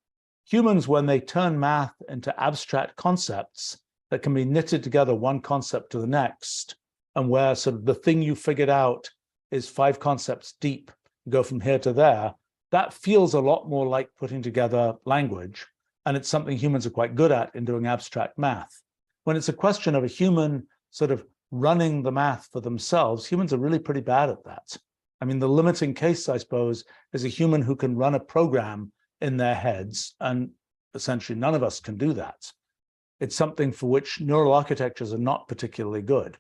Humans, when they turn math into abstract concepts that can be knitted together one concept to the next, and where sort of the thing you figured out is 5 concepts deep, go from here to there, that feels a lot more like putting together language. And it's something humans are quite good at in doing abstract math. When it's a question of a human sort of running the math for themselves, humans are really pretty bad at that. I mean, the limiting case, I suppose, is a human who can run a program in their heads, and essentially none of us can do that. It's something for which neural architectures are not particularly good.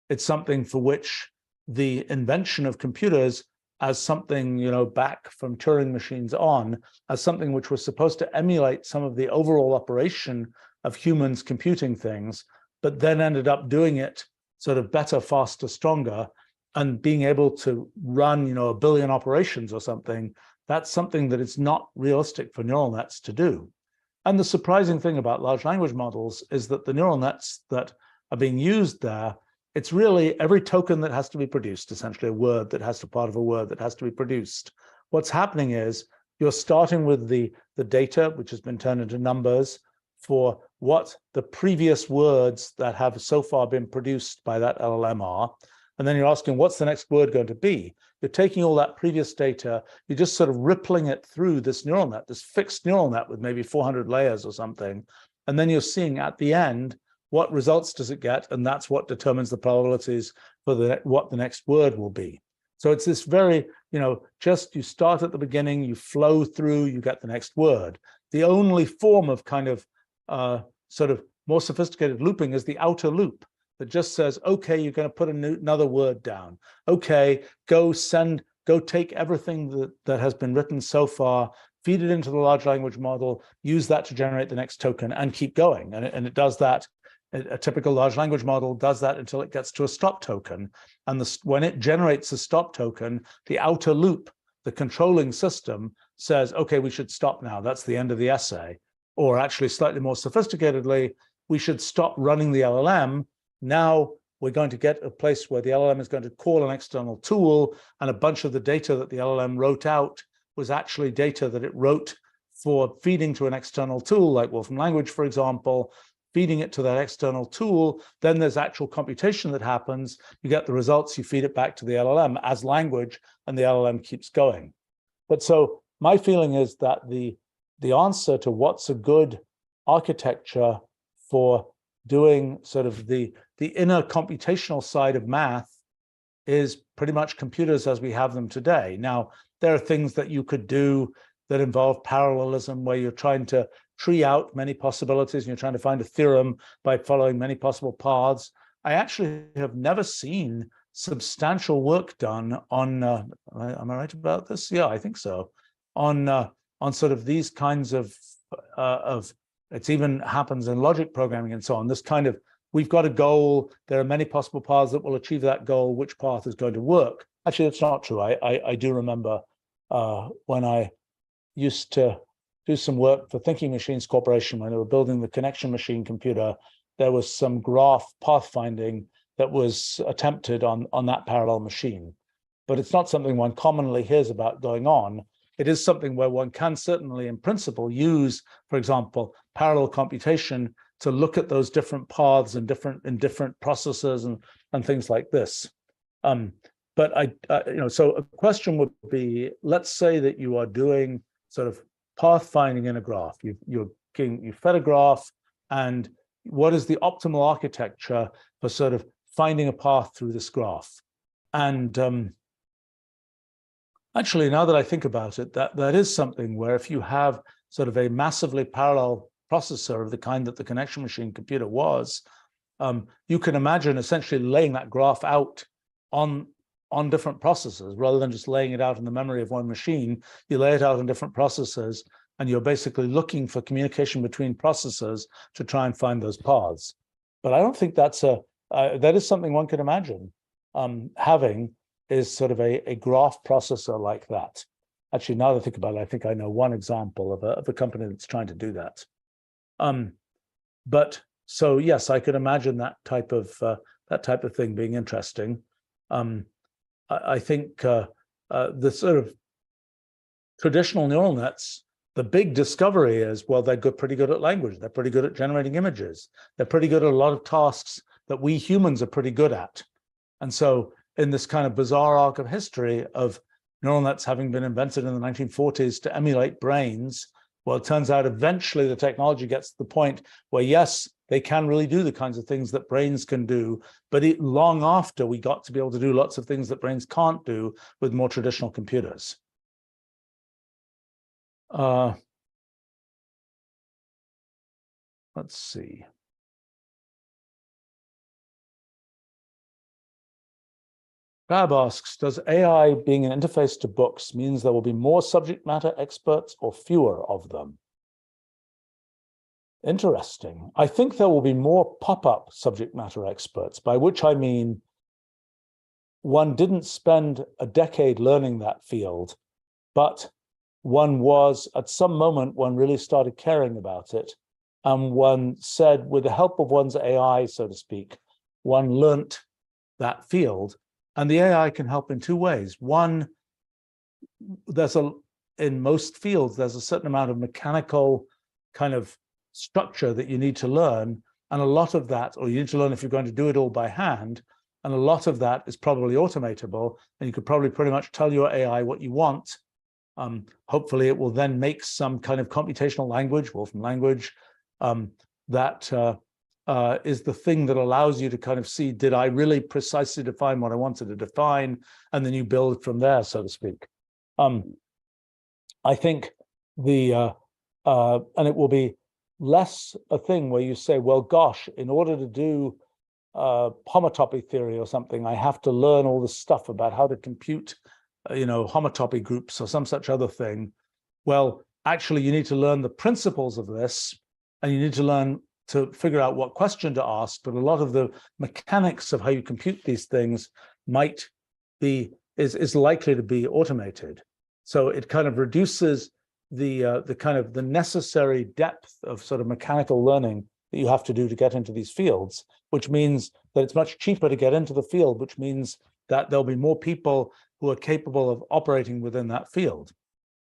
It's something for which the invention of computers as something, back from Turing machines on, as something which was supposed to emulate some of the overall operation of humans computing things, but then ended up doing it sort of better, faster, stronger, and being able to run, a billion operations or something. That's something that it's not realistic for neural nets to do. And the surprising thing about large language models is that the neural nets that are being used there, it's really every token that has to be produced, essentially a word that has to part of a word that has to be produced. What's happening is you're starting with the data, which has been turned into numbers, for what the previous words that have so far been produced by that LLM are. And then you're asking, what's the next word going to be? You're taking all that previous data, you're just sort of rippling it through this neural net, this fixed neural net with maybe 400 layers or something. And then you're seeing at the end what results does it get, and that's what determines the probabilities for what the next word will be. So it's this very, just you start at the beginning, you flow through, you get the next word. The only form of kind of sort of more sophisticated looping is the outer loop that just says, okay, you're going to put another word down. Okay, go take everything that has been written so far, feed it into the large language model, use that to generate the next token, and keep going. And it does that. A typical large language model does that until it gets to a stop token. And when it generates a stop token, the outer loop, the controlling system, says, okay, we should stop now. That's the end of the essay. Or actually, slightly more sophisticatedly, we should stop running the LLM. Now we're going to get a place where the LLM is going to call an external tool, and a bunch of the data that the LLM wrote out was actually data that it wrote for feeding to an external tool, like Wolfram Language, for example, feeding it to that external tool. Then there's actual computation that happens. You get the results, you feed it back to the LLM as language, and the LLM keeps going. But so my feeling is that the answer to what's a good architecture for doing sort of the inner computational side of math is pretty much computers as we have them today. Now, there are things that you could do that involve parallelism, where you're trying to tree out many possibilities and you're trying to find a theorem by following many possible paths. I actually have never seen substantial work done on, am I right about this? Yeah, I think so. On sort of these kinds of it even happens in logic programming and so on, this kind of, we've got a goal, there are many possible paths that will achieve that goal, which path is going to work? Actually, that's not true. I do remember when I used to do some work for Thinking Machines Corporation, when they were building the connection machine computer, there was some graph pathfinding that was attempted on that parallel machine. But it's not something one commonly hears about going on. It is something where one can certainly, in principle, use, for example, parallel computation to look at those different paths in different processes and things like this. But so a question would be, let's say that you are doing sort of pathfinding in a graph. You fed a graph, and what is the optimal architecture for sort of finding a path through this graph? And actually, now that I think about it, that is something where if you have sort of a massively parallel processor of the kind that the connection machine computer was, you can imagine essentially laying that graph out on different processors rather than just laying it out in the memory of one machine. You lay it out on different processors, and you're basically looking for communication between processors to try and find those paths. But I don't think that is something one could imagine having, is sort of a graph processor like that. Actually, now that I think about it, I think I know one example of a company that's trying to do that. But so yes, I could imagine that type of thing being interesting. I think the sort of traditional neural nets, the big discovery is, well, they're pretty good at language. They're pretty good at generating images. They're pretty good at a lot of tasks that we humans are pretty good at. And so in this kind of bizarre arc of history of neural nets having been invented in the 1940s to emulate brains, well, it turns out eventually the technology gets to the point where, yes, they can really do the kinds of things that brains can do, but long after we got to be able to do lots of things that brains can't do with more traditional computers. Let's see. Fab asks, does AI being an interface to books means there will be more subject matter experts or fewer of them? Interesting. I think there will be more pop-up subject matter experts, by which I mean one didn't spend a decade learning that field, but one was, at some moment, one really started caring about it. And one said, with the help of one's AI, so to speak, one learnt that field. And the AI can help in two ways. One, in most fields, there's a certain amount of mechanical kind of structure that you need to learn. And a lot of that, or you need to learn if you're going to do it all by hand, and a lot of that is probably automatable. And you could probably pretty much tell your AI what you want. Hopefully it will then make some kind of computational language, Wolfram language, that is the thing that allows you to kind of see, did I really precisely define what I wanted to define? And then you build from there, so to speak. I think and it will be less a thing where you say, well, gosh, in order to do homotopy theory or something, I have to learn all this stuff about how to compute, homotopy groups or some such other thing. Well, actually, you need to learn the principles of this, and you need to learn to figure out what question to ask. But a lot of the mechanics of how you compute these things is likely to be automated. So it kind of reduces the necessary depth of sort of mechanical learning that you have to do to get into these fields, which means that it's much cheaper to get into the field, which means that there'll be more people who are capable of operating within that field.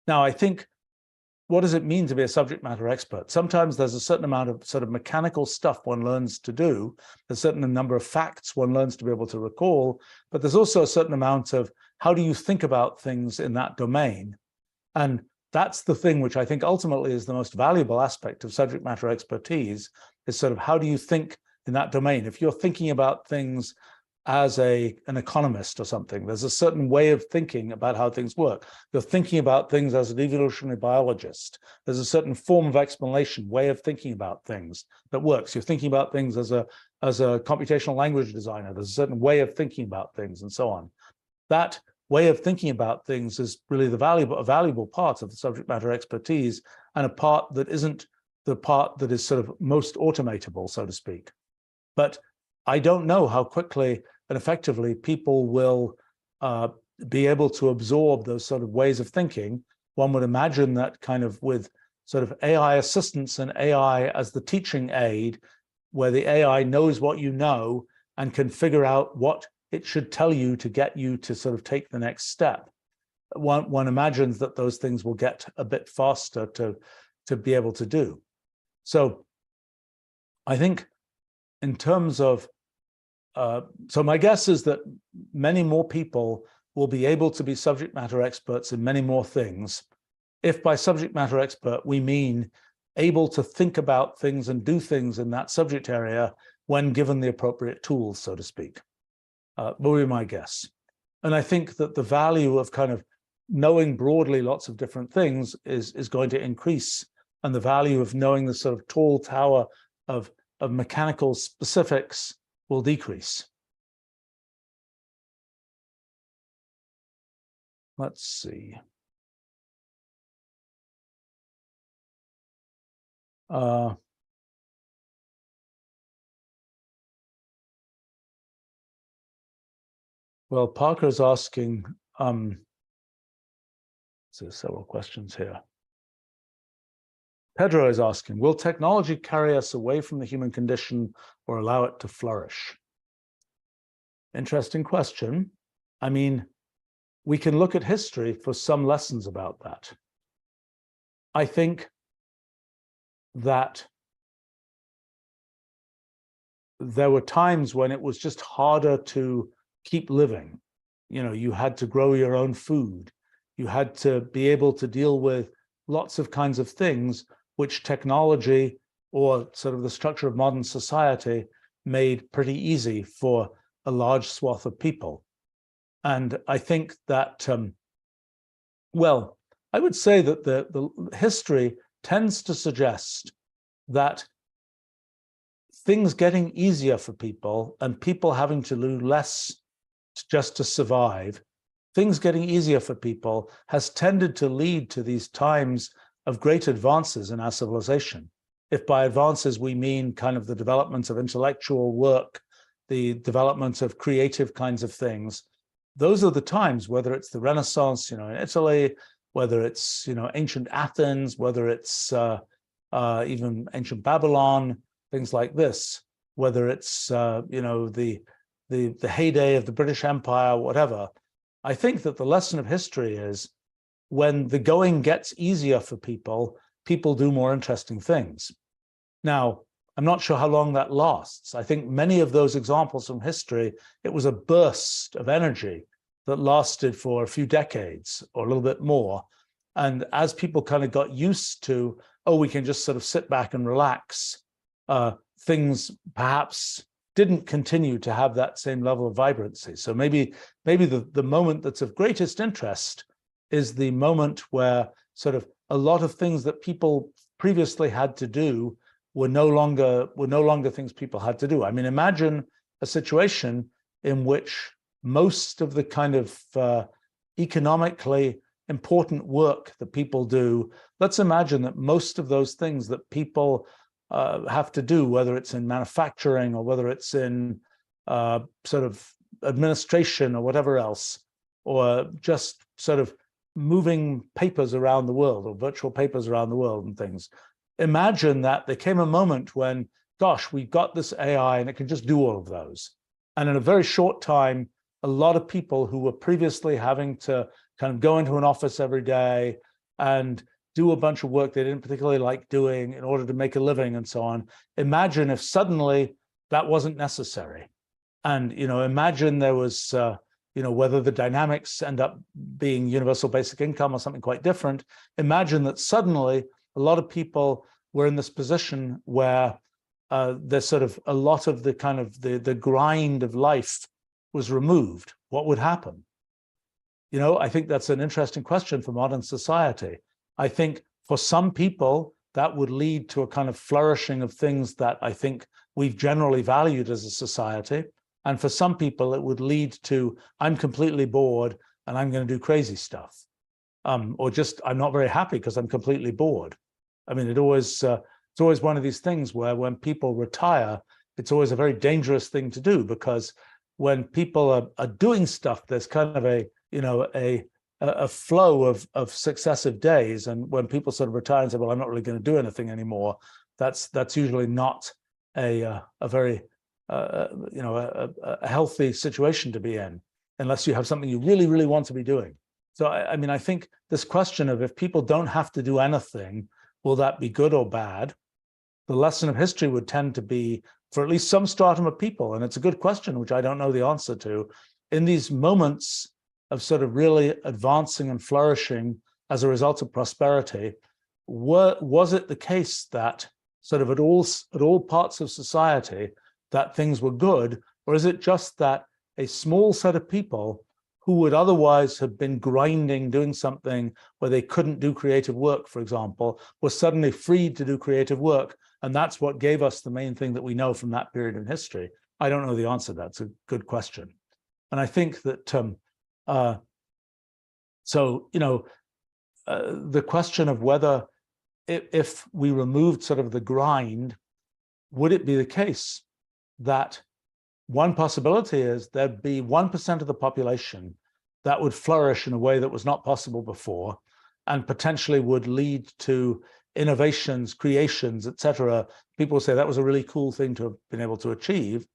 Now, I think, what does it mean to be a subject matter expert? Sometimes there's a certain amount of sort of mechanical stuff one learns to do, a certain number of facts one learns to be able to recall, but there's also a certain amount of how do you think about things in that domain? And that's the thing which I think ultimately is the most valuable aspect of subject matter expertise, is sort of how do you think in that domain? If you're thinking about things as an economist or something, there's a certain way of thinking about how things work. You're thinking about things as an evolutionary biologist. There's a certain form of explanation, way of thinking about things that works. You're thinking about things as a computational language designer. There's a certain way of thinking about things and so on. That way of thinking about things is really a valuable part of the subject matter expertise, and a part that isn't the part that is sort of most automatable, so to speak. But I don't know how quickly and effectively people will be able to absorb those sort of ways of thinking. One would imagine that kind of with sort of AI assistance and AI as the teaching aid, where the AI knows what you know and can figure out what it should tell you to get you to sort of take the next step. One imagines that those things will get a bit faster to be able to do. So I think in terms of, so my guess is that many more people will be able to be subject matter experts in many more things. If by subject matter expert, we mean able to think about things and do things in that subject area when given the appropriate tools, so to speak. Would be my guess. And I think that the value of kind of knowing broadly lots of different things is going to increase, and the value of knowing the sort of tall tower of mechanical specifics will decrease. Let's see. Well, Parker's asking, so several questions here. Pedro is asking, will technology carry us away from the human condition or allow it to flourish? Interesting question. I mean, we can look at history for some lessons about that. I think that there were times when it was just harder to keep living. You had to grow your own food. You had to be able to deal with lots of kinds of things which technology or sort of the structure of modern society made pretty easy for a large swath of people. And I think that, well, I would say that the history tends to suggest that things getting easier for people and people having to do less just to survive, things getting easier for people has tended to lead to these times of great advances in our civilization. If by advances we mean kind of the development of intellectual work, the development of creative kinds of things, those are the times, whether it's the Renaissance, in Italy, whether it's, ancient Athens, whether it's even ancient Babylon, things like this, whether it's, the heyday of the British Empire, whatever. I think that the lesson of history is when the going gets easier for people, people do more interesting things. Now, I'm not sure how long that lasts. I think many of those examples from history, it was a burst of energy that lasted for a few decades or a little bit more. And as people kind of got used to, oh, we can just sort of sit back and relax, things perhaps didn't continue to have that same level of vibrancy. So maybe the moment that's of greatest interest is the moment where sort of a lot of things that people previously had to do were no longer things people had to do. I mean, imagine a situation in which most of the kind of economically important work that people do, let's imagine that most of those things that people have to do, whether it's in manufacturing or whether it's in sort of administration or whatever else, or just sort of moving papers around the world or virtual papers around the world and things. Imagine that there came a moment when, gosh, we've got this AI and it can just do all of those. And in a very short time, a lot of people who were previously having to kind of go into an office every day and do a bunch of work they didn't particularly like doing in order to make a living and so on. Imagine if suddenly that wasn't necessary. And, imagine there was, whether the dynamics end up being universal basic income or something quite different. Imagine that suddenly a lot of people were in this position where there's sort of a lot of the kind of the grind of life was removed. What would happen? I think that's an interesting question for modern society. I think for some people, that would lead to a kind of flourishing of things that I think we've generally valued as a society. And for some people, it would lead to, I'm completely bored and I'm going to do crazy stuff. Or just, I'm not very happy because I'm completely bored. I mean, it's always one of these things where when people retire, it's always a very dangerous thing to do, because when people are doing stuff, there's kind of a flow of successive days. And when people sort of retire and say, well, I'm not really going to do anything anymore, that's usually not a very a healthy situation to be in, unless you have something you really, really want to be doing. So I mean, I think this question of if people don't have to do anything, will that be good or bad? The lesson of history would tend to be, for at least some stratum of people, and it's a good question, which I don't know the answer to, in these moments of sort of really advancing and flourishing as a result of prosperity, was it the case that sort of at all parts of society that things were good, or is it just that a small set of people who would otherwise have been grinding, doing something where they couldn't do creative work, for example, were suddenly freed to do creative work, and that's what gave us the main thing that we know from that period in history? I don't know the answer to that. It's a good question. And I think that the question of whether if we removed sort of the grind, would it be the case that one possibility is there'd be 1% of the population that would flourish in a way that was not possible before, and potentially would lead to innovations, creations, etc. People say that was a really cool thing to have been able to achieve,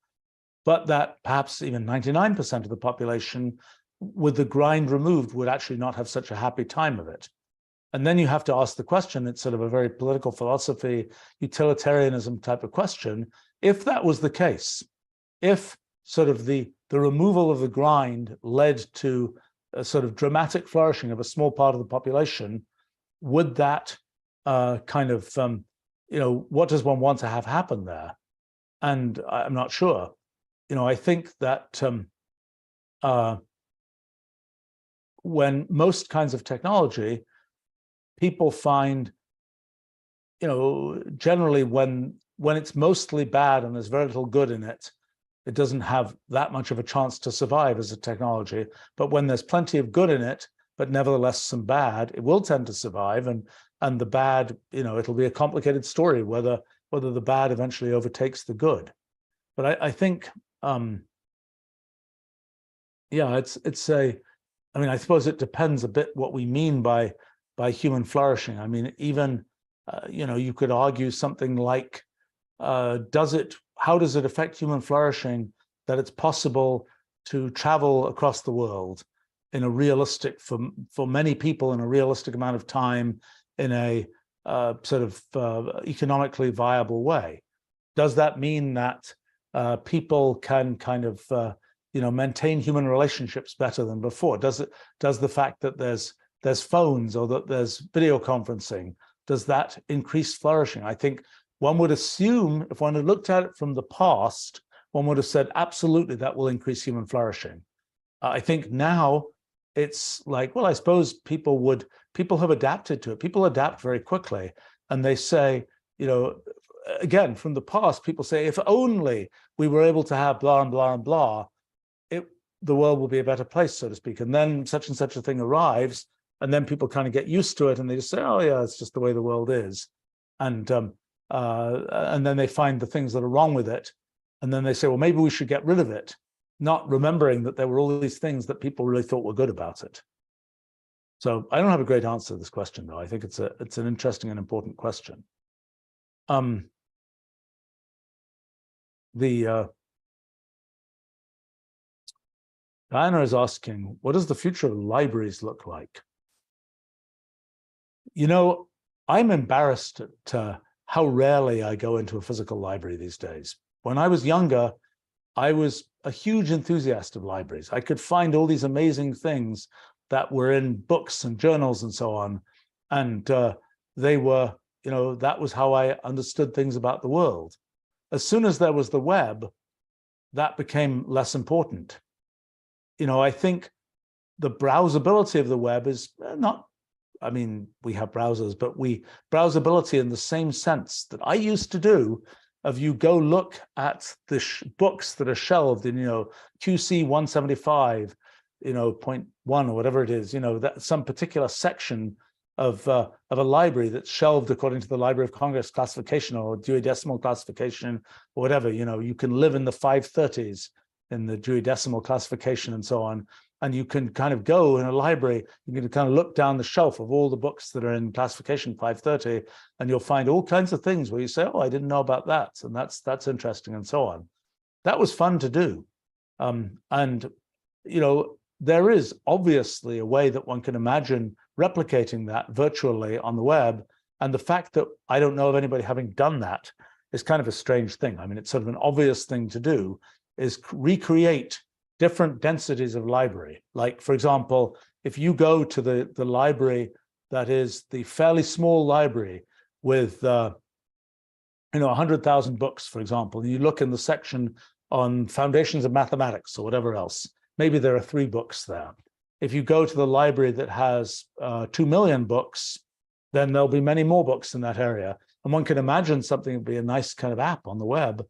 but that perhaps even 99% of the population, with the grind removed, would actually not have such a happy time of it. And then you have to ask the question, it's sort of a very political philosophy, utilitarianism type of question. If that was the case, if sort of the removal of the grind led to a sort of dramatic flourishing of a small part of the population, would that kind of, what does one want to have happen there? And I'm not sure. I think that when most kinds of technology, people find, generally when it's mostly bad and there's very little good in it, it doesn't have that much of a chance to survive as a technology. But when there's plenty of good in it, but nevertheless some bad, it will tend to survive. And the bad, it'll be a complicated story whether the bad eventually overtakes the good. But I think, I suppose it depends a bit what we mean by human flourishing. I mean, even, you could argue something like, how does it affect human flourishing that it's possible to travel across the world in a realistic, for many people, in a realistic amount of time, in a sort of economically viable way? Does that mean that people can kind of, maintain human relationships better than before? Does the fact that there's phones or that there's video conferencing, does that increase flourishing? I think one would assume, if one had looked at it from the past, one would have said, absolutely, that will increase human flourishing. I think now it's like, well, I suppose people have adapted to it. People adapt very quickly. And they say, you know, again, from the past, people say, if only we were able to have blah and blah and blah, the world will be a better place, so to speak. And then such and such a thing arrives, and then people kind of get used to it, and they just say, oh yeah, it's just the way the world is. And then they find the things that are wrong with it. And then they say, well, maybe we should get rid of it, not remembering that there were all these things that people really thought were good about it. So I don't have a great answer to this question, though. I think it's an interesting and important question. Diana is asking, what does the future of libraries look like? You know, I'm embarrassed at how rarely I go into a physical library these days. When I was younger, I was a huge enthusiast of libraries. I could find all these amazing things that were in books and journals and so on. And they were, you know, that was how I understood things about the world. As soon as there was the web, that became less important. You know, I think the browsability of the web is not, I mean, we have browsers, but browsability in the same sense that I used to do, of you go look at the books that are shelved in, you know, QC 175, you know, 0.1 or whatever it is, you know, that some particular section of a library that's shelved according to the Library of Congress classification or Dewey Decimal classification or whatever. You know, you can live in the 530s in the Dewey Decimal classification and so on. And you can kind of go in a library, you can kind of look down the shelf of all the books that are in classification 530, and you'll find all kinds of things where you say, oh, I didn't know about that. And that's interesting and so on. That was fun to do. And, you know, there is obviously a way that one can imagine replicating that virtually on the web. And the fact that I don't know of anybody having done that is kind of a strange thing. I mean, it's sort of an obvious thing to do, is recreate different densities of library. Like, for example, if you go to the library that is the fairly small library with, you know, 100,000 books, for example, and you look in the section on foundations of mathematics or whatever else, maybe there are 3 books there. If you go to the library that has 2 million books, then there'll be many more books in that area. And one can imagine something would be a nice kind of app on the web,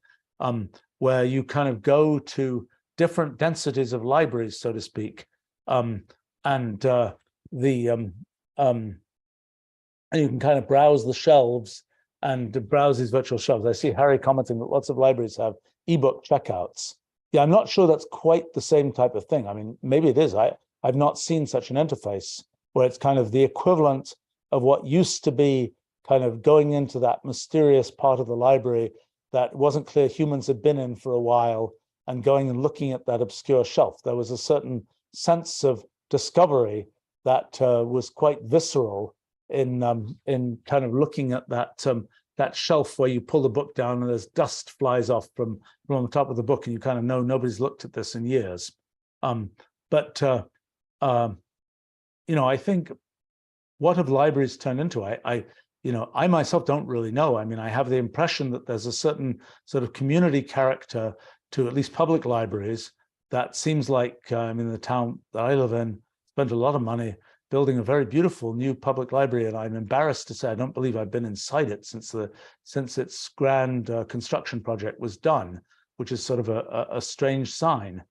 where you kind of go to different densities of libraries, so to speak, and you can kind of browse the shelves and browse these virtual shelves. I see Harry commenting that lots of libraries have ebook checkouts. Yeah, I'm not sure that's quite the same type of thing. I mean, maybe it is. I've not seen such an interface where it's kind of the equivalent of what used to be kind of going into that mysterious part of the library that wasn't clear humans had been in for a while, and going and looking at that obscure shelf. There was a certain sense of discovery that was quite visceral in kind of looking at that shelf where you pull the book down and there's dust flies off from on the top of the book, and you kind of know nobody's looked at this in years. You know, I think, what have libraries turned into? You know, I myself don't really know. I mean, I have the impression that there's a certain sort of community character to at least public libraries that seems like, I mean, the town that I live in spent a lot of money building a very beautiful new public library, and I'm embarrassed to say I don't believe I've been inside it since its grand construction project was done, which is sort of a strange sign.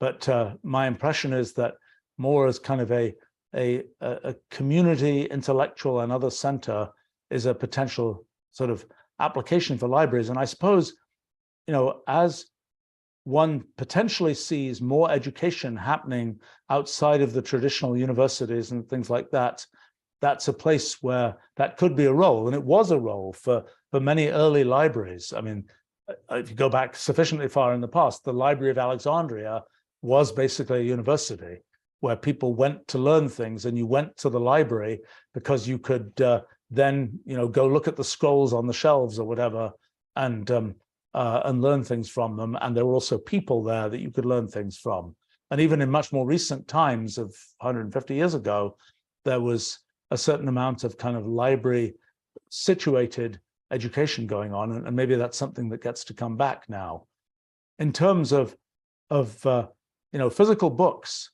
But my impression is that more as kind of a community, intellectual, and other center is a potential sort of application for libraries. And I suppose, you know, as one potentially sees more education happening outside of the traditional universities and things like that, that's a place where that could be a role. And it was a role for many early libraries. I mean, if you go back sufficiently far in the past, the Library of Alexandria was basically a university where people went to learn things, and you went to the library because you could then, you know, go look at the scrolls on the shelves or whatever, and learn things from them. And there were also people there that you could learn things from. And even in much more recent times of 150 years ago, there was a certain amount of kind of library situated education going on, and maybe that's something that gets to come back now. In terms of physical books,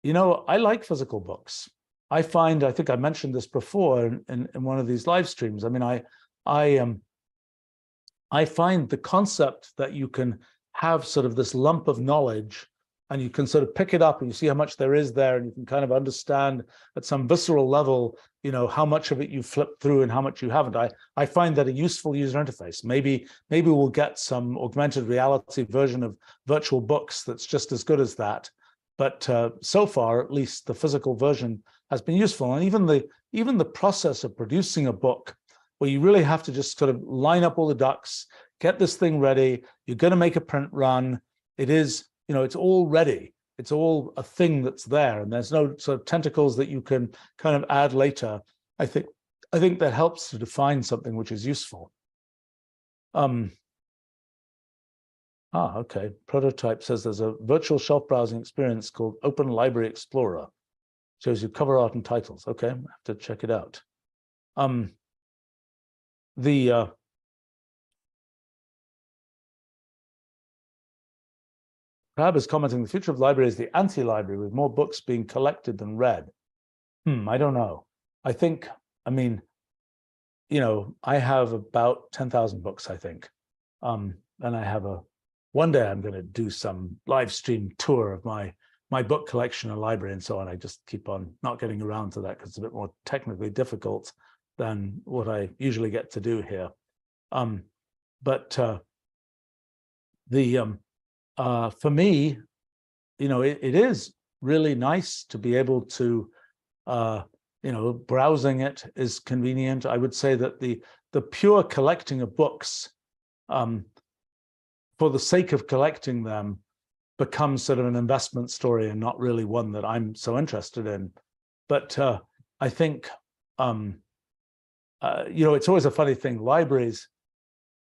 I like physical books. I think I mentioned this before in one of these live streams. I mean, I find the concept that you can have sort of this lump of knowledge and you can sort of pick it up and you see how much there is there, and you can kind of understand at some visceral level, how much of it you flipped through and how much you haven't. I find that a useful user interface. Maybe we'll get some augmented reality version of virtual books that's just as good as that. But so far, at least, the physical version has been useful. And even the process of producing a book, where you really have to just sort of line up all the ducks, get this thing ready. You're going to make a print run. It is, it's all ready. It's all a thing that's there, and there's no sort of tentacles that you can kind of add later. I think that helps to define something which is useful. Okay. Prototype says there's a virtual shelf browsing experience called Open Library Explorer. Shows you cover art and titles. Okay, I have to check it out. Crab is commenting, the future of library is the anti-library, with more books being collected than read. I don't know. I have about 10,000 books, I think. And I have one day I'm going to do some live stream tour of my book collection and library and so on. I just keep on not getting around to that because it's a bit more technically difficult than what I usually get to do here. For me, it is really nice to be able to, browsing it is convenient. I would say that the pure collecting of books, for the sake of collecting them, becomes sort of an investment story and not really one that I'm so interested in. But I think, it's always a funny thing. Libraries,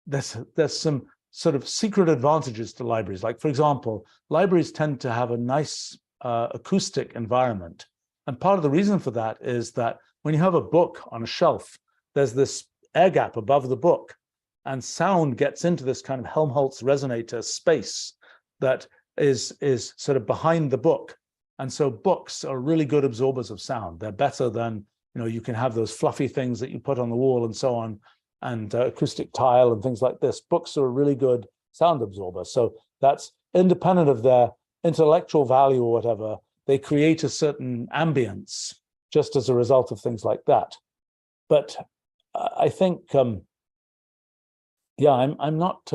there's some sort of secret advantages to libraries. Like, for example, libraries tend to have a nice acoustic environment. And part of the reason for that is that when you have a book on a shelf, there's this air gap above the book, and sound gets into this kind of Helmholtz resonator space that is sort of behind the book. And so books are really good absorbers of sound. They're better than, you can have those fluffy things that you put on the wall and so on, and acoustic tile and things like this. Books are a really good sound absorber. So that's independent of their intellectual value or whatever. They create a certain ambience just as a result of things like that. But I think, I'm not,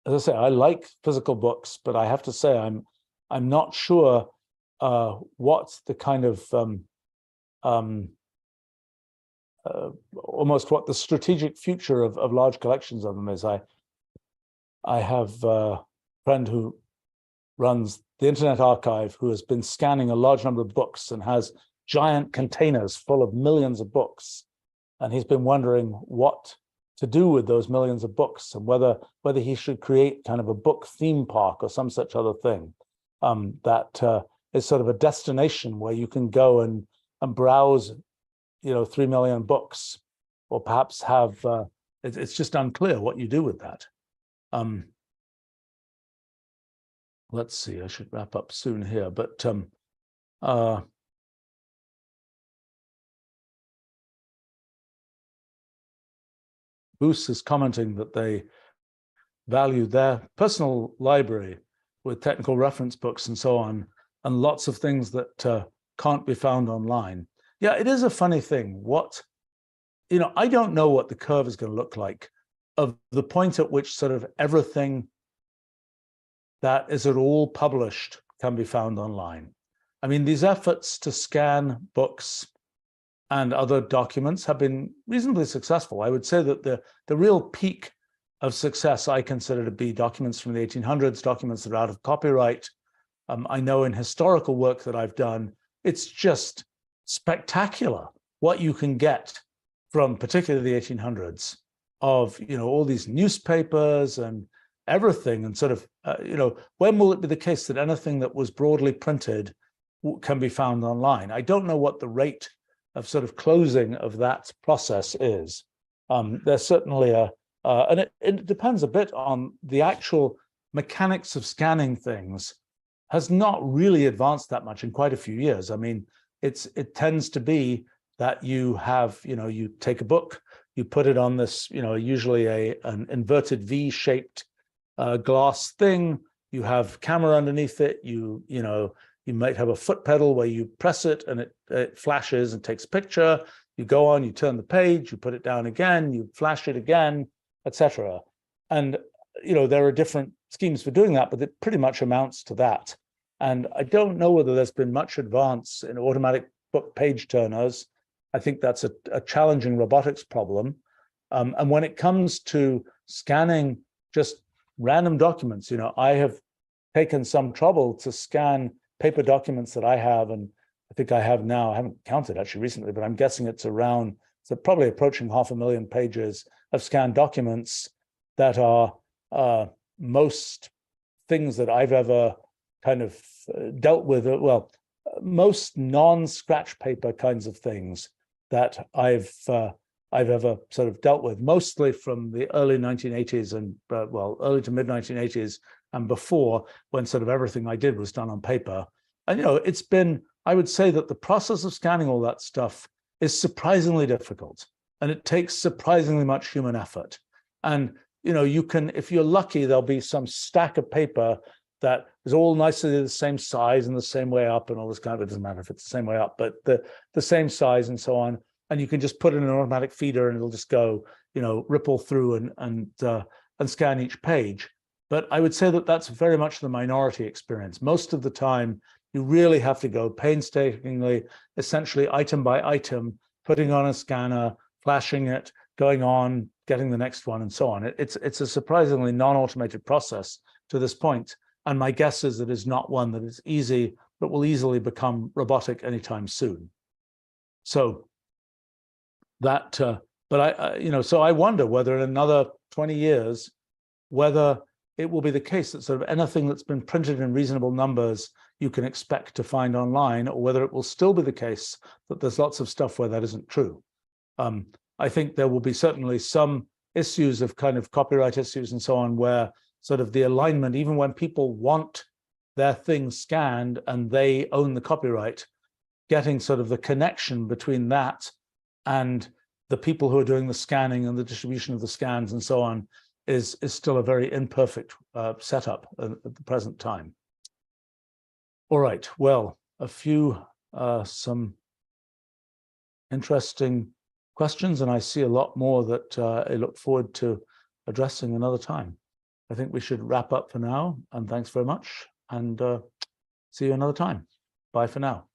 as I say, I like physical books, but I have to say I'm not sure what the kind of almost what the strategic future of large collections of them is. I have a friend who runs the Internet Archive who has been scanning a large number of books and has giant containers full of millions of books. And he's been wondering what to do with those millions of books, and whether he should create kind of a book theme park or some such other thing that is sort of a destination where you can go and browse, 3 million books, or perhaps have, it's just unclear what you do with that. Let's see, I should wrap up soon here, but Boos is commenting that they value their personal library with technical reference books and so on, and lots of things that can't be found online. Yeah, it is a funny thing. I don't know what the curve is going to look like of the point at which sort of everything that is at all published can be found online. I mean, these efforts to scan books and other documents have been reasonably successful. I would say that the real peak of success I consider to be documents from the 1800s, documents that are out of copyright. I know in historical work that I've done, it's just spectacular what you can get from particularly the 1800s of, all these newspapers and everything, and sort of, when will it be the case that anything that was broadly printed can be found online. I don't know what the rate of sort of closing of that process is. There's certainly and it depends a bit on the actual mechanics of scanning things has not really advanced that much in quite a few years. I mean, it tends to be that you have, you take a book, you put it on this, usually an inverted V-shaped glass thing. You have camera underneath it. You might have a foot pedal where you press it and it flashes and takes a picture. You go on, you turn the page, you put it down again, you flash it again, etc. And there are different schemes for doing that, but it pretty much amounts to that. And I don't know whether there's been much advance in automatic book page turners. I think that's a challenging robotics problem. And when it comes to scanning just random documents, I have taken some trouble to scan paper documents that I have, and I think I have now, I haven't counted actually recently, but I'm guessing it's probably approaching 500,000 pages of scanned documents that are most things that I've ever kind of dealt with, well, most non-scratch paper kinds of things that I've ever sort of dealt with, mostly from the early 1980s and early to mid 1980s and before, when sort of everything I did was done on paper. And it's been, I would say that the process of scanning all that stuff is surprisingly difficult, and it takes surprisingly much human effort. And you can, if you're lucky, there'll be some stack of paper that is all nicely the same size and the same way up and all this kind of, it doesn't matter if it's the same way up, but the same size and so on. And you can just put in an automatic feeder and it'll just go, ripple through and scan each page. But I would say that that's very much the minority experience. Most of the time, you really have to go painstakingly, essentially item by item, putting on a scanner, flashing it, going on, getting the next one, and so on. It's a surprisingly non-automated process to this point. And my guess is that it's not one that is easy, but will easily become robotic anytime soon. So that, so I wonder whether in another 20 years, whether it will be the case that sort of anything that's been printed in reasonable numbers you can expect to find online, or whether it will still be the case that there's lots of stuff where that isn't true. I think there will be certainly some issues of kind of copyright issues and so on, where sort of the alignment, even when people want their things scanned and they own the copyright, getting sort of the connection between that and the people who are doing the scanning and the distribution of the scans and so on is still a very imperfect setup at the present time. All right, well, some interesting questions, and I see a lot more that I look forward to addressing another time. I think we should wrap up for now, and thanks very much, and see you another time. Bye for now.